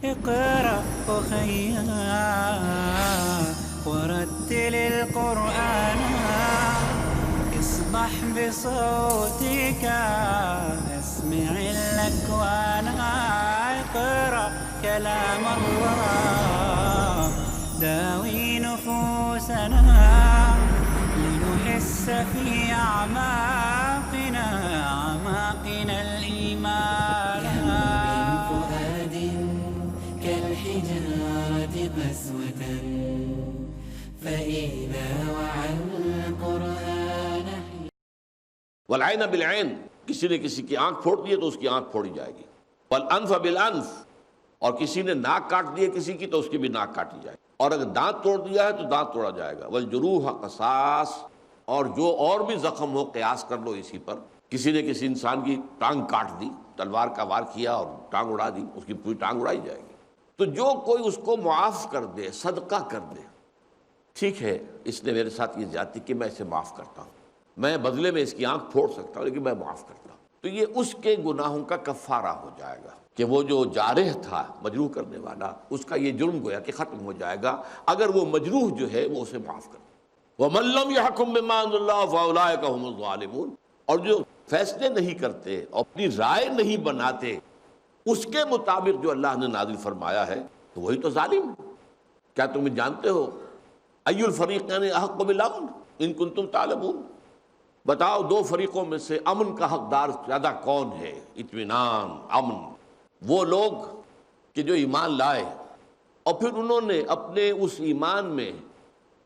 اقرأ أخيا ورتل القرآن اصبح بصوتك اسمع الأكوان. اقرأ كلام الله داوي نفوسنا لنحس في أعماقنا الإيمان. فؤاد كالحجارة قسوة فإذا وعى القرآن. والعین بالعین، کسی نے کسی کی آنکھ پھوڑ دی ہے تو اس کی آنکھ پھوڑی جائے گی. والانف بالانف، اور کسی نے ناک کاٹ دی ہے کسی کی تو اس کی بھی ناک کاٹی جائے گی. اور اگر دانت توڑ دیا ہے تو دانت توڑا جائے گا. والجروح قصاص، اور جو اور بھی زخم ہو قیاس کر لو اسی پر. کسی نے کسی انسان کی ٹانگ کاٹ دی، تلوار کا وار کیا اور ٹانگ اڑا دی، اس کی پوری ٹانگ اڑائی جائے گی. تو جو کوئی اس کو معاف کر دے، صدقہ کر دے، ٹھیک ہے اس نے میرے ساتھ یہ زیادتی کہ میں اسے معاف کرتا ہوں، میں بدلے میں اس کی آنکھ پھوڑ سکتا ہوں لیکن میں معاف کرتا ہوں، تو یہ اس کے گناہوں کا کفارہ ہو جائے گا کہ وہ جو جارح تھا مجروح کرنے والا، اس کا یہ جرم گویا کہ ختم ہو جائے گا اگر وہ مجروح جو ہے وہ اسے معاف کر. وَمَن لَّمْ يَحْكُم بِمَا أَنزَلَ اللَّهُ فَأُولَٰئِكَ هُمُ الظَّالِمُونَ، اور جو فیصلے نہیں کرتے اور اپنی رائے نہیں بناتے اس کے مطابق جو اللہ نے نازل فرمایا ہے تو وہی تو ظالم ہے. کیا تم جانتے ہو ای الفریقین احق بالامن ان کنتم تعلمون؟ بتاؤ دو فریقوں میں سے امن کا حقدار زیادہ کون ہے؟ اطمینان، امن. وہ لوگ کہ جو ایمان لائے اور پھر انہوں نے اپنے اس ایمان میں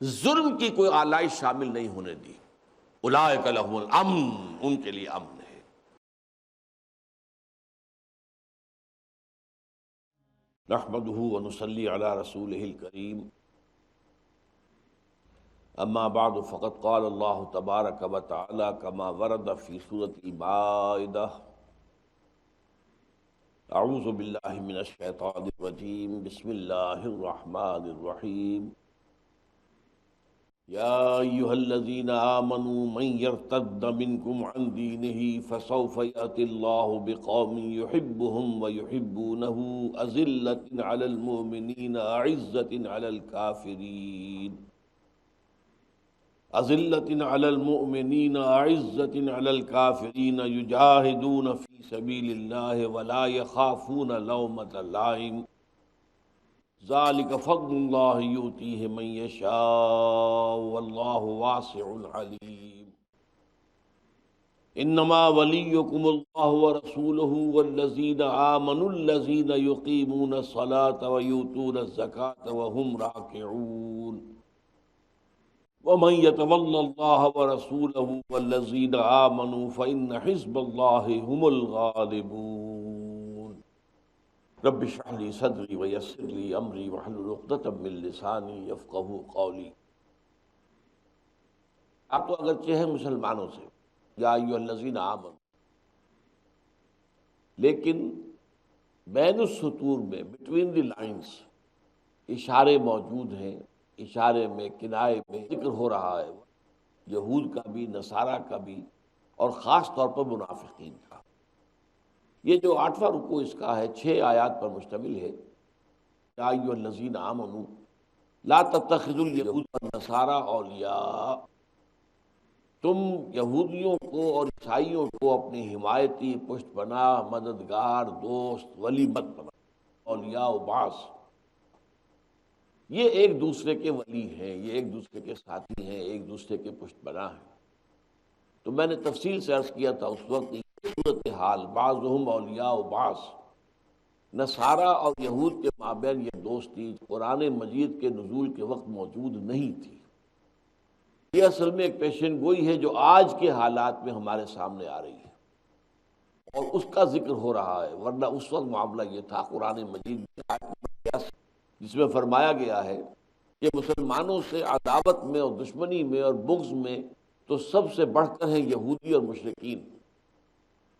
ظلم کی کوئی آلائش شامل نہیں ہونے دی. اولئک لہم الامن، ان کے لیے امن ہے. نحمدہ ونصلی علی رسولہ الکریم. اما بعد فقد قال اللہ تبارک و تعالی کما ورد فی سورۃ المائدہ. اعوذ باللہ من الشیطان الرجیم. بسم اللہ الرحمن الرحیم. یا ایہا الذین آمنوا من یرتد منکم عن دینہ فسوف یأتی اللہ بقوم یحبهم ویحبونہ اذلۃ علی المؤمنین اعزۃ علی الکافرین اذلۃ علی المؤمنین اعزۃ علی الکافرین یجاہدون فی سبیل اللہ ولا یخافون لومۃ لائم ذلک فضل اللہ یؤتیہ من یشاء واللہ واسع علیم. انما ولیکم اللہ ورسولہ والذین آمنوا الذین یقیمون الصلاة ویؤتون الزکاة وهم راکعون. ومن يتول اللہ ورسولہ والذین آمنوا فإن حزب اللہ هم الغالبون. رب اشرح لي صدری ویسر لي امری واحلل عقدۃ من لسانی یفقہوا قولی. آپ تو اگرچہ ہیں مسلمانوں سے، یا ایھا الذین آمنوا، لیکن بین السطور میں بٹوین دی لائنز اشارے موجود ہیں. اشارے میں، کنائے میں ذکر ہو رہا ہے یہود کا بھی، نصارہ کا بھی، اور خاص طور پر منافقین کا. یہ جو 8واں رکوع اس کا ہے 6 آیات پر مشتمل ہے. یا ایھا الذین آمنوا لا تتخذوا الیہود والنصارى اولیاء، تم یہودیوں کو اور عیسائیوں کو اپنی حمایتی، پشت پناہ، مددگار، دوست، ولی مت بناؤ. اولیاء و بعض، یہ ایک دوسرے کے ولی ہیں، یہ ایک دوسرے کے ساتھی ہیں، ایک دوسرے کے پشت پناہ ہیں. تو میں نے تفصیل سے عرض کیا تھا اس وقت یہ صورتحال بعضهم اولیاء و بعض، نصارہ اور یہود کے مابین یہ دوستی قرآن مجید کے نزول کے وقت موجود نہیں تھی. یہ اصل میں ایک پیشن گوئی ہے جو آج کے حالات میں ہمارے سامنے آ رہی ہے اور اس کا ذکر ہو رہا ہے. ورنہ اس وقت معاملہ یہ تھا قرآن مجید جس میں فرمایا گیا ہے کہ مسلمانوں سے عداوت میں اور دشمنی میں اور بغض میں تو سب سے بڑھ کر ہیں یہودی اور مشرکین،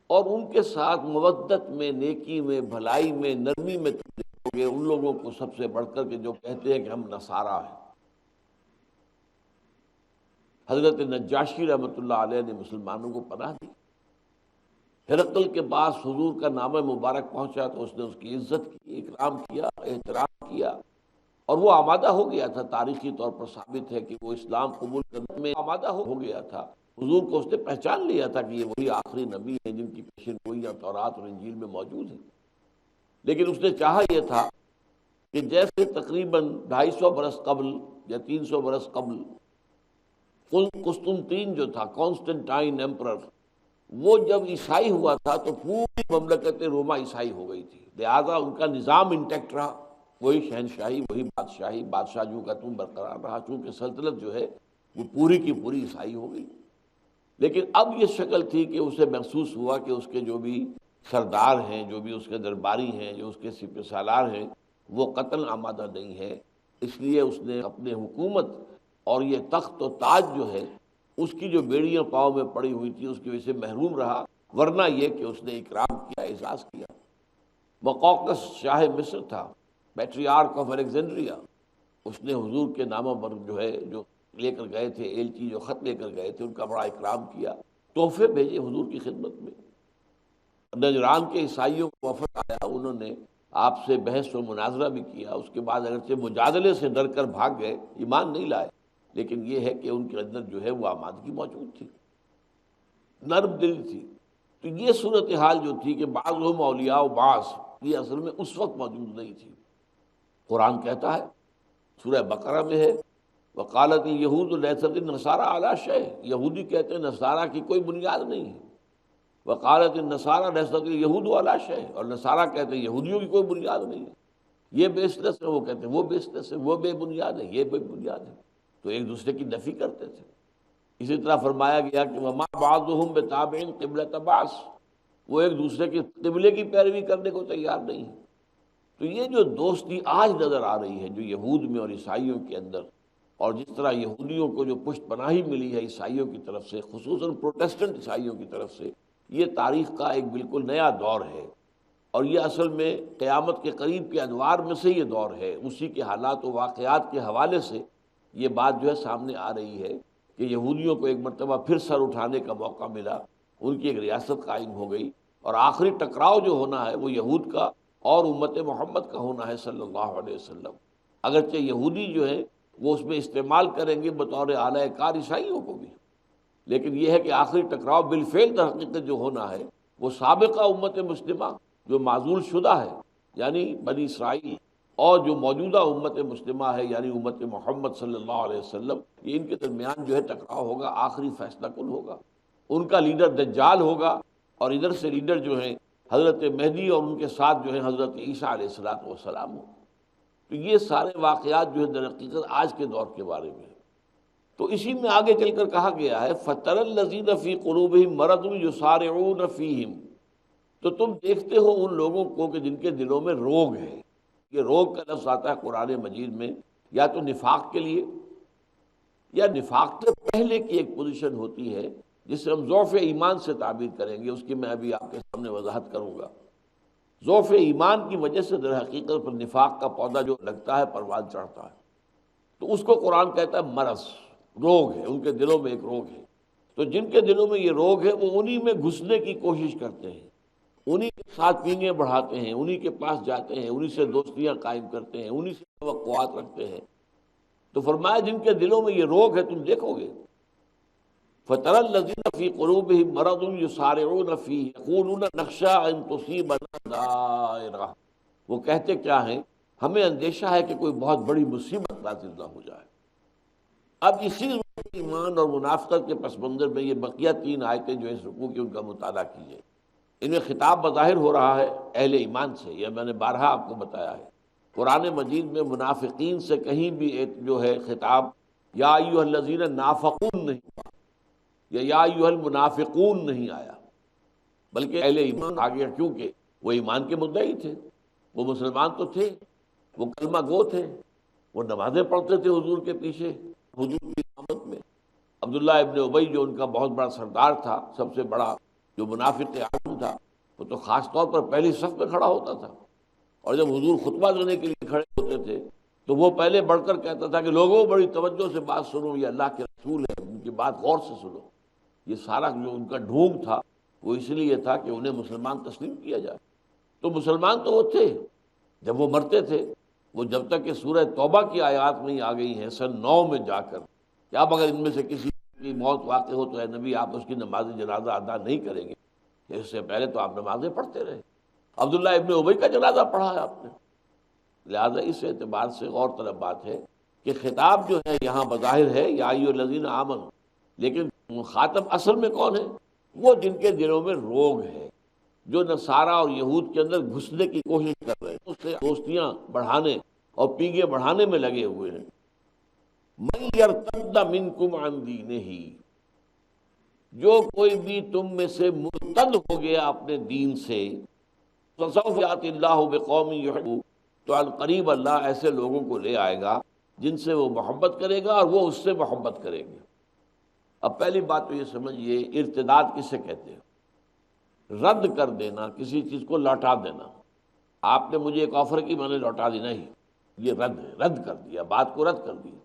اور ان کے ساتھ مودت میں، نیکی میں، بھلائی میں، نرمی میں تم دیکھو گے ان لوگوں کو سب سے بڑھ کر کے جو کہتے ہیں کہ ہم نصارہ ہیں. حضرت نجاشی رحمۃ اللہ علیہ نے مسلمانوں کو پناہ دی. ہرقل کے پاس حضور کا نامہ مبارک پہنچا تو اس نے اس کی عزت کی، اکرام کیا، احترام کیا، اور وہ آمادہ ہو گیا تھا۔ تاریخی طور پر ثابت ہے کہ وہ اسلام قبول کرنے میں آمادہ ہو گیا تھا۔ حضور کو اس نے پہچان لیا تھا کہ یہ وہی آخری نبی ہیں جن کی پیشن گوئیاں تورات اور انجیل میں موجود ہیں۔ لیکن اس نے چاہا یہ تھا کہ جیسے تقریباً 250 برس قبل یا 300 برس قبل قسطنطین جو تھا، کانسٹنٹائن ایمپرر، وہ جب عیسائی ہوا تھا تو پوری مملکت روما عیسائی ہو گئی تھی، لہذا ان کا نظام انٹیکٹ رہا، وہی شہنشاہی، وہی بادشاہی، بادشاہ جو کا تم برقرار رہا، چونکہ سلطنت جو ہے وہ پوری کی پوری عیسائی ہو گئی۔ لیکن اب یہ شکل تھی کہ اسے محسوس ہوا کہ اس کے جو بھی سردار ہیں، جو بھی اس کے درباری ہیں، جو اس کے سپہ سالار ہیں، وہ قتل آمادہ نہیں ہے۔ اس لیے اس نے اپنے حکومت اور یہ تخت و تاج جو ہے اس کی جو بیڑیاں پاؤں میں پڑی ہوئی تھی اس کی وجہ سے محروم رہا، ورنہ یہ کہ اس نے اکرام کیا، اعزاز کیا۔ مقوقس شاہ مصر تھا، پیٹریارک آف الیگزینڈریا، اس نے حضور کے نامہ پر جو ہے جو لے کر گئے تھے ایلچی، جو خط لے کر گئے تھے، ان کا بڑا اکرام کیا، تحفے بھیجے حضور کی خدمت میں۔ نجران کے عیسائیوں کو وفد آیا، انہوں نے آپ سے بحث و مناظرہ بھی کیا، اس کے بعد اگرچہ مجادلے سے ڈر کر بھاگ گئے، ایمان نہیں لائے، لیکن یہ ہے کہ ان کے اندر جو ہے وہ آمادگی موجود تھی، نرم دل تھی۔ تو یہ صورتحال جو تھی کہ بعضهم اولیاء و بعض، یہ اصل میں اس وقت موجود نہیں تھی۔ قرآن کہتا ہے، سورہ بقرہ میں ہے، وقالت اليہود لیست النصارى علی شیء، یہودی کہتے ہیں نصارہ کی کوئی بنیاد نہیں ہے۔ وقالت النصارى لیست اليہود علی شیء، اور نصارہ کہتے ہیں یہودیوں کی کوئی بنیاد نہیں ہے، یہ بیس لیس ہے، وہ کہتے ہیں وہ بیس لیس ہے، وہ بے بنیاد ہے، یہ بے بنیاد ہے، تو ایک دوسرے کی نفی کرتے تھے۔ اسی طرح فرمایا گیا کہ وما بعضهم بتابع قبلۃ بعض، وہ ایک دوسرے کے قبلے کی پیروی کرنے کو تیار نہیں ہے۔ تو یہ جو دوستی آج نظر آ رہی ہے جو یہود میں اور عیسائیوں کے اندر، اور جس طرح یہودیوں کو جو پشت پناہی ملی ہے عیسائیوں کی طرف سے، خصوصاً پروٹیسٹنٹ عیسائیوں کی طرف سے، یہ تاریخ کا ایک بالکل نیا دور ہے، اور یہ اصل میں قیامت کے قریب کے ادوار میں سے یہ دور ہے۔ اسی کے حالات و واقعات کے حوالے سے یہ بات جو ہے سامنے آ رہی ہے کہ یہودیوں کو ایک مرتبہ پھر سر اٹھانے کا موقع ملا، ان کی ایک ریاست قائم ہو گئی، اور آخری ٹکراؤ جو ہونا ہے وہ یہود کا اور امت محمد کا ہونا ہے صلی اللہ علیہ وسلم۔ اگرچہ یہودی جو ہے وہ اس میں استعمال کریں گے بطور اعلی کار عیسائیوں کو بھی، لیکن یہ ہے کہ آخری ٹکراؤ بالفعل در حقیقت جو ہونا ہے وہ سابقہ امت مسلمہ جو معزول شدہ ہے، یعنی بنی اسرائیل، اور جو موجودہ امت مسلمہ ہے یعنی امت محمد صلی اللہ علیہ وسلم، یہ ان کے درمیان جو ہے ٹکراؤ ہوگا، آخری فیصلہ کن ہوگا۔ ان کا لیڈر دجال ہوگا، اور ادھر سے لیڈر جو ہیں حضرت مہدی، اور ان کے ساتھ جو ہے حضرت عیسیٰ علیہ السلام ہو۔ تو یہ سارے واقعات جو ہے در حقیقت آج کے دور کے بارے میں ہے۔ تو اسی میں آگے چل کر کہا گیا ہے فَتَرَى الَّذِينَ فِي قُلُوبِهِم مَرَضٌ يُسَارِعُونَ فِيهِمْ، تو تم دیکھتے ہو ان لوگوں کو کہ جن کے دلوں میں روگ ہے۔ یہ روگ کا لفظ آتا ہے قرآن مجید میں یا تو نفاق کے لیے، یا نفاق سے پہلے کی ایک پوزیشن ہوتی ہے جسے ہم ضعف ایمان سے تعبیر کریں گے، اس کی میں ابھی آپ کے سامنے وضاحت کروں گا۔ ضعف ایمان کی وجہ سے در حقیقت پر نفاق کا پودا جو لگتا ہے پروان چڑھتا ہے، تو اس کو قرآن کہتا ہے مرض، روگ ہے، ان کے دلوں میں ایک روگ ہے۔ تو جن کے دلوں میں یہ روگ ہے وہ انہی میں گھسنے کی کوشش کرتے ہیں، انہی کے ساتھ پینیاں بڑھاتے ہیں، انہی کے پاس جاتے ہیں، انہی سے دوستیاں قائم کرتے ہیں، انہی سے توقعات رکھتے ہیں۔ تو فرمایا جن کے دلوں میں یہ روگ ہے تم دیکھو گے، فَتَرَى الَّذِينَ فِي قُلُوبِهِم مَرَضٌ يُسَارِعُونَ فِيهِ يَقُولُونَ نَخْشَىٰ أَن تُصِيبَنَا دَائِرَةٌ، وہ کہتے کیا ہیں، ہمیں اندیشہ ہے کہ کوئی بہت بڑی مصیبت نازل نہ ہو جائے۔ اب اسی ایمان اور منافقت کے پس منظر میں یہ بقیہ 3 آیتیں جو اس رکوع کی ان کا مطالعہ کیجیے۔ ان میں خطاب بظاہر ہو رہا ہے اہل ایمان سے، یہ میں نے بارہا آپ کو بتایا ہے۔ قرآن مجید میں منافقین سے کہیں بھی ایک جو ہے خطاب یا ایھا الذین نافقون نہیں ہوا، یا ایھا المنافقون نہیں آیا، بلکہ اہل ایمان آ گیا، کیونکہ وہ ایمان کے مدعی تھے، وہ مسلمان تو تھے، وہ کلمہ گو تھے، وہ نمازیں پڑھتے تھے حضور کے پیچھے حضور کی امامت میں۔ عبداللہ ابن ابی جو ان کا بہت بڑا سردار تھا، سب سے بڑا جو منافق اعظم تھا، وہ تو خاص طور پر پہلی صف میں کھڑا ہوتا تھا، اور جب حضور خطبہ دینے کے لیے کھڑے ہوتے تھے تو وہ پہلے بڑھ کر کہتا تھا کہ لوگوں بڑی توجہ سے بات سنو، یہ اللہ کے رسول ہے، ان کی بات غور سے سنو۔ یہ سارا جو ان کا ڈھونگ تھا وہ اس لیے تھا کہ انہیں مسلمان تسلیم کیا جائے۔ تو مسلمان تو وہ تھے جب وہ مرتے تھے، وہ جب تک کہ سورہ توبہ کی آیات نہیں آ گئی ہیں سن 9 میں جا کر کہ اب اگر ان میں سے کسی کی موت واقع ہو تو اے نبی آپ اس کی نماز جنازہ ادا نہیں کریں گے، اس سے پہلے تو آپ نمازیں پڑھتے رہے۔ عبداللہ ابن ابی کا جنازہ پڑھا ہے آپ نے۔ لہذا اس اعتبار سے غور طلب بات ہے کہ خطاب جو ہے یہاں بظاہر ہے یا ایھا الذین آمنوا، لیکن مخاطب اصل میں کون ہے؟ وہ جن کے دلوں میں روگ ہے، جو نصارہ اور یہود کے اندر گھسنے کی کوشش کر رہے ہیں، اس سے دوستیاں بڑھانے اور پیگے بڑھانے میں لگے ہوئے ہیں۔ من یرتد منکم عن دینہ، جو کوئی بھی تم میں سے مرتد ہو گیا اپنے دین سے، فسوف یأتی اللہ بقوم یحبون، تو عن قریب اللہ ایسے لوگوں کو لے آئے گا جن سے وہ محبت کرے گا اور وہ اس سے محبت کریں گے۔ اب پہلی بات تو یہ سمجھیے ارتداد کسے کہتے ہیں؟ رد کر دینا، کسی چیز کو لوٹا دینا۔ آپ نے مجھے ایک آفر کی، میں نے لوٹا دی، نہیں، یہ رد ہے، رد کر دیا، بات کو رد کر دیا۔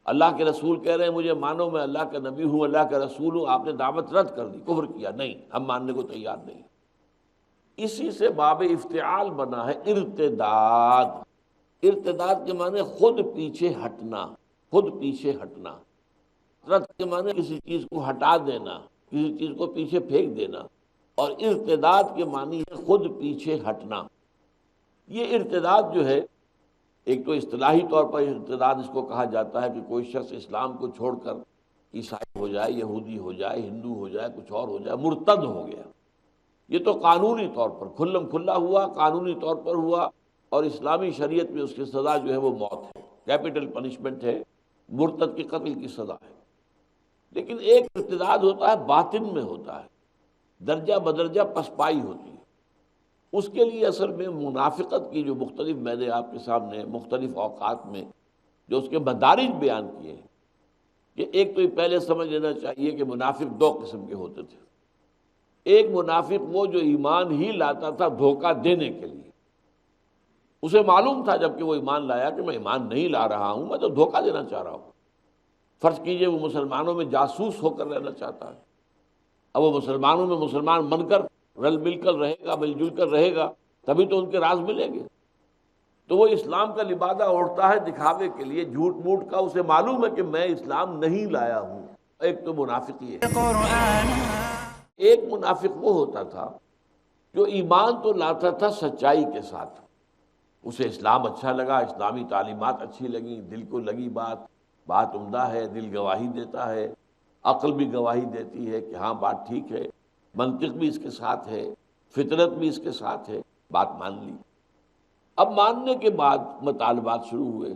اللہ کے رسول کہہ رہے ہیں مجھے مانو، میں اللہ کا نبی ہوں، اللہ کا رسول ہوں، آپ نے دعوت رد کر دی، کفر کیا، نہیں ہم ماننے کو تیار نہیں۔ اسی سے باب افتعال بنا ہے ارتداد۔ ارتداد کے معنی خود پیچھے ہٹنا، خود پیچھے ہٹنا۔ رد کے معنی کسی چیز کو ہٹا دینا، کسی چیز کو پیچھے پھینک دینا، اور ارتداد کے معنی ہے خود پیچھے ہٹنا۔ یہ ارتداد جو ہے، ایک تو اصطلاحی طور پر ارتداد اس کو کہا جاتا ہے کہ کوئی شخص اسلام کو چھوڑ کر عیسائی ہو جائے، یہودی ہو جائے، ہندو ہو جائے، کچھ اور ہو جائے، مرتد ہو گیا۔ یہ تو قانونی طور پر کھلم کھلا ہوا، قانونی طور پر ہوا، اور اسلامی شریعت میں اس کی سزا جو ہے وہ موت ہے، کیپٹل پنشمنٹ ہے، مرتد کی قتل کی سزا ہے۔ لیکن ایک ارتداد ہوتا ہے باطن میں ہوتا ہے، درجہ بدرجہ پسپائی ہوتی ہے۔ اس کے لیے اصل میں منافقت کی جو مختلف، میں نے آپ کے سامنے مختلف اوقات میں جو اس کے مدارج بیان کیے ہیں، کہ ایک تو یہ پہلے سمجھ لینا چاہیے کہ منافق دو قسم کے ہوتے تھے۔ ایک منافق وہ جو ایمان ہی لاتا تھا دھوکہ دینے کے لیے، اسے معلوم تھا جب کہ وہ ایمان لایا کہ میں ایمان نہیں لا رہا ہوں، میں تو دھوکہ دینا چاہ رہا ہوں۔ فرض کیجئے وہ مسلمانوں میں جاسوس ہو کر رہنا چاہتا ہے، اب وہ مسلمانوں میں مسلمان بن کر رل مل کر رہے گا، مل جل کر رہے گا، تبھی تو ان کے راز ملیں گے۔ تو وہ اسلام کا لبادہ اوڑھتا ہے دکھاوے کے لیے، جھوٹ موٹ کا، اسے معلوم ہے کہ میں اسلام نہیں لایا ہوں۔ ایک تو منافقی ہے۔ ایک منافق وہ ہوتا تھا جو ایمان تو لاتا تھا سچائی کے ساتھ، اسے اسلام اچھا لگا، اسلامی تعلیمات اچھی لگیں، دل کو لگی بات عمدہ ہے، دل گواہی دیتا ہے، عقل بھی گواہی دیتی ہے کہ ہاں بات ٹھیک ہے، منطق بھی اس کے ساتھ ہے، فطرت بھی اس کے ساتھ ہے، بات مان لی۔ اب ماننے کے بعد مطالبات شروع ہوئے۔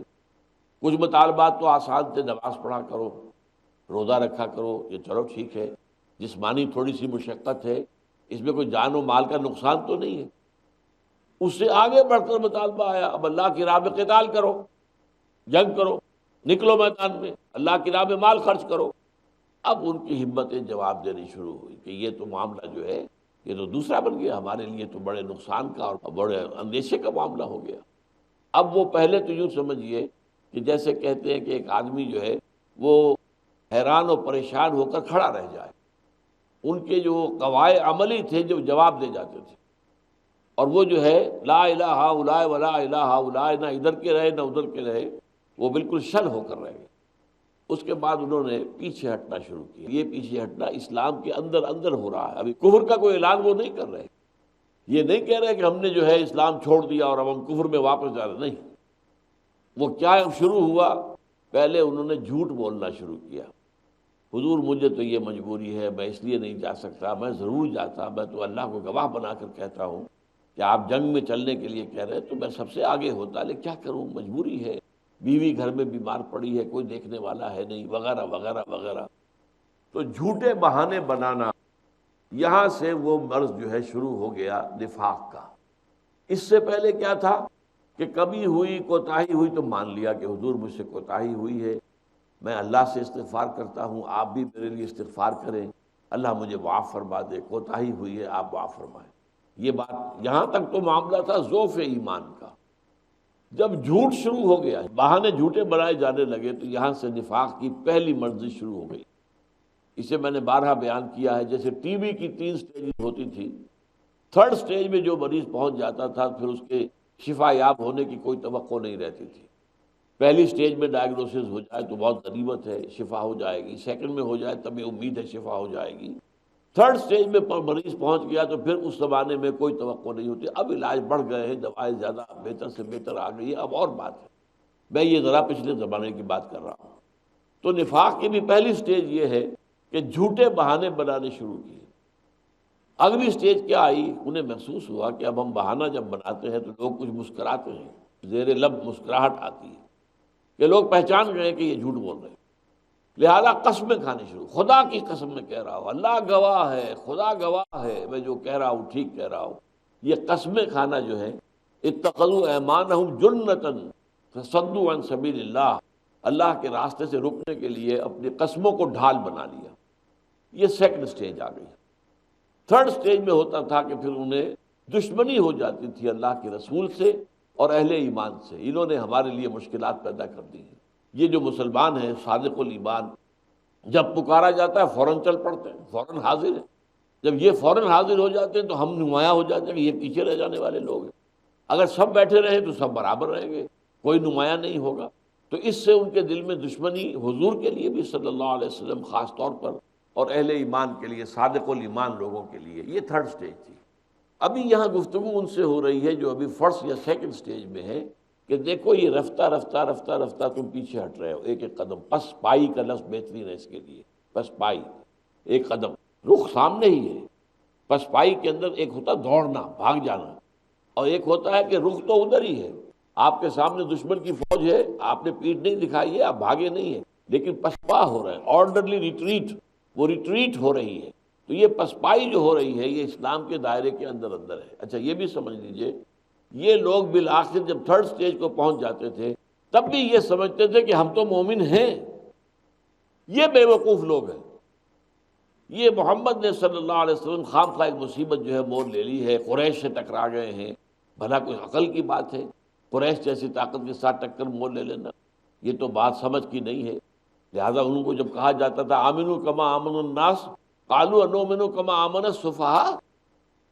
کچھ مطالبات تو آسان تھے، نماز پڑھا کرو، روزہ رکھا کرو، یہ چلو ٹھیک ہے، جسمانی تھوڑی سی مشقت ہے، اس میں کوئی جان و مال کا نقصان تو نہیں ہے۔ اس سے آگے بڑھ کر مطالبہ آیا، اب اللہ کی راہ میں قتال کرو، جنگ کرو، نکلو میدان میں، اللہ کی راہ میں مال خرچ کرو۔ اب ان کی ہمتیں جواب دینی شروع ہوئی کہ یہ تو معاملہ جو ہے یہ تو دوسرا بن گیا، ہمارے لیے تو بڑے نقصان کا اور بڑے اندیشے کا معاملہ ہو گیا۔ اب وہ پہلے تو یوں سمجھیے کہ جیسے کہتے ہیں کہ ایک آدمی جو ہے وہ حیران اور پریشان ہو کر کھڑا رہ جائے، ان کے جو قواعد عملی تھے جو جواب دے جاتے تھے، اور وہ جو ہے لا الہ الا ولا الہ الا، نہ ادھر کے رہے نہ ادھر کے رہے، وہ بالکل شل ہو کر رہ گئے۔ اس کے بعد انہوں نے پیچھے ہٹنا شروع کیا۔ یہ پیچھے ہٹنا اسلام کے اندر اندر ہو رہا ہے، ابھی کفر کا کوئی اعلان وہ نہیں کر رہے، یہ نہیں کہہ رہے کہ ہم نے جو ہے اسلام چھوڑ دیا اور اب ہم کفر میں واپس جا رہے، نہیں۔ وہ کیا شروع ہوا؟ پہلے انہوں نے جھوٹ بولنا شروع کیا۔ حضور مجھے تو یہ مجبوری ہے، میں اس لیے نہیں جا سکتا، میں ضرور جاتا، میں تو اللہ کو گواہ بنا کر کہتا ہوں کہ آپ جنگ میں چلنے کے لیے کہہ رہے ہیں تو میں سب سے آگے ہوتا، لیکن کیا کروں، مجبوری ہے، بیوی گھر میں بیمار پڑی ہے، کوئی دیکھنے والا ہے نہیں، وغیرہ وغیرہ وغیرہ۔ تو جھوٹے بہانے بنانا، یہاں سے وہ مرض جو ہے شروع ہو گیا نفاق کا۔ اس سے پہلے کیا تھا کہ کبھی ہوئی کوتاہی ہوئی تو مان لیا کہ حضور مجھ سے کوتاہی ہوئی ہے، میں اللہ سے استغفار کرتا ہوں، آپ بھی میرے لیے استغفار کریں، اللہ مجھے معاف فرما دے، کوتاہی ہوئی ہے آپ معاف فرمائیں۔ یہ بات یہاں تک تو معاملہ تھا ضعف ایمان کا۔ جب جھوٹ شروع ہو گیا، بہانے جھوٹے بنائے جانے لگے، تو یہاں سے نفاق کی پہلی منزل شروع ہو گئی۔ اسے میں نے بارہا بیان کیا ہے، جیسے ٹی وی کی 3 سٹیج ہوتی تھی، 3rd سٹیج میں جو مریض پہنچ جاتا تھا پھر اس کے شفا یاب ہونے کی کوئی توقع نہیں رہتی تھی۔ پہلی سٹیج میں ڈائگنوسس ہو جائے تو بہت غنیمت ہے، شفا ہو جائے گی، 2nd میں ہو جائے تب بھی امید ہے شفا ہو جائے گی، 3rd سٹیج میں مریض پہنچ گیا تو پھر اس زمانے میں کوئی توقع نہیں ہوتی۔ اب علاج بڑھ گئے ہیں، دوائیں زیادہ بہتر سے بہتر آ گئی ہے، اب اور بات ہے، میں یہ ذرا پچھلے زمانے کی بات کر رہا ہوں۔ تو نفاق کی بھی پہلی سٹیج یہ ہے کہ جھوٹے بہانے بنانے شروع کیے۔ اگلی سٹیج کیا آئی؟ انہیں محسوس ہوا کہ اب ہم بہانہ جب بناتے ہیں تو لوگ کچھ مسکراتے ہیں، زیر لب مسکراہٹ آتی ہے کہ لوگ پہچان گئے کہ یہ جھوٹ بول رہے ہیں، لہذا قسمیں کھانی شروع۔ خدا کی قسم میں کہہ رہا ہوں، اللہ گواہ ہے، خدا گواہ ہے، میں جو کہہ رہا ہوں ٹھیک کہہ رہا ہوں۔ یہ قسمیں کھانا جو ہے، اتخذوا ایمانہم جنۃ فصدوا عن سبیل اللہ، اللہ کے راستے سے رکنے کے لیے اپنی قسموں کو ڈھال بنا لیا۔ یہ 2nd سٹیج آ گئی۔ 3rd سٹیج میں ہوتا تھا کہ پھر انہیں دشمنی ہو جاتی تھی اللہ کے رسول سے اور اہل ایمان سے، انہوں نے ہمارے لیے مشکلات پیدا کر دی ہیں۔ یہ جو مسلمان ہیں صادق الایمان، جب پکارا جاتا ہے فوراً چل پڑتے ہیں، فوراً حاضر ہیں۔ جب یہ فوراً حاضر ہو جاتے ہیں تو ہم نمایاں ہو جاتے ہیں کہ یہ پیچھے رہ جانے والے لوگ ہیں۔ اگر سب بیٹھے رہیں تو سب برابر رہیں گے، کوئی نمایاں نہیں ہوگا۔ تو اس سے ان کے دل میں دشمنی حضور کے لیے بھی صلی اللہ علیہ وسلم خاص طور پر، اور اہل ایمان کے لیے، صادق الایمان لوگوں کے لیے، یہ 3rd سٹیج تھی۔ ابھی یہاں گفتگو ان سے ہو رہی ہے جو ابھی 1st یا 2nd سٹیج میں ہے کہ دیکھو یہ رفتہ رفتہ رفتہ رفتہ تم پیچھے ہٹ رہے ہو، ایک ایک قدم۔ پس پائی کا لفظ بہترین ہے اس کے لیے، پس پائی، ایک قدم، رخ سامنے ہی ہے۔ پس پائی کے اندر ایک ہوتا دوڑنا، بھاگ جانا، اور ایک ہوتا ہے کہ رخ تو ادھر ہی ہے، آپ کے سامنے دشمن کی فوج ہے، آپ نے پیٹھ نہیں دکھائی ہے، آپ بھاگے نہیں ہیں، لیکن پسپا ہو رہے ہیں، آرڈرلی ریٹریٹ، وہ ریٹریٹ ہو رہی ہے۔ تو یہ پسپائی جو ہو رہی ہے یہ اسلام کے دائرے کے اندر اندر ہے۔ اچھا یہ بھی سمجھ لیجئے، یہ لوگ بالآخر جب 3rd سٹیج کو پہنچ جاتے تھے تب بھی یہ سمجھتے تھے کہ ہم تو مومن ہیں۔ یہ بے وقوف لوگ ہیں۔ یہ محمد نے صلی اللہ علیہ وسلم خام خواہ ایک مصیبت جو ہے مول لے لی ہے، قریش سے ٹکرا گئے ہیں، بھلا کوئی عقل کی بات ہے قریش جیسی طاقت کے ساتھ ٹکر مول لے لینا؟ یہ تو بات سمجھ کی نہیں ہے۔ لہذا ان کو جب کہا جاتا تھا آمنوا کما آمن الناس قالوا انؤمن کما آمن السفہاء،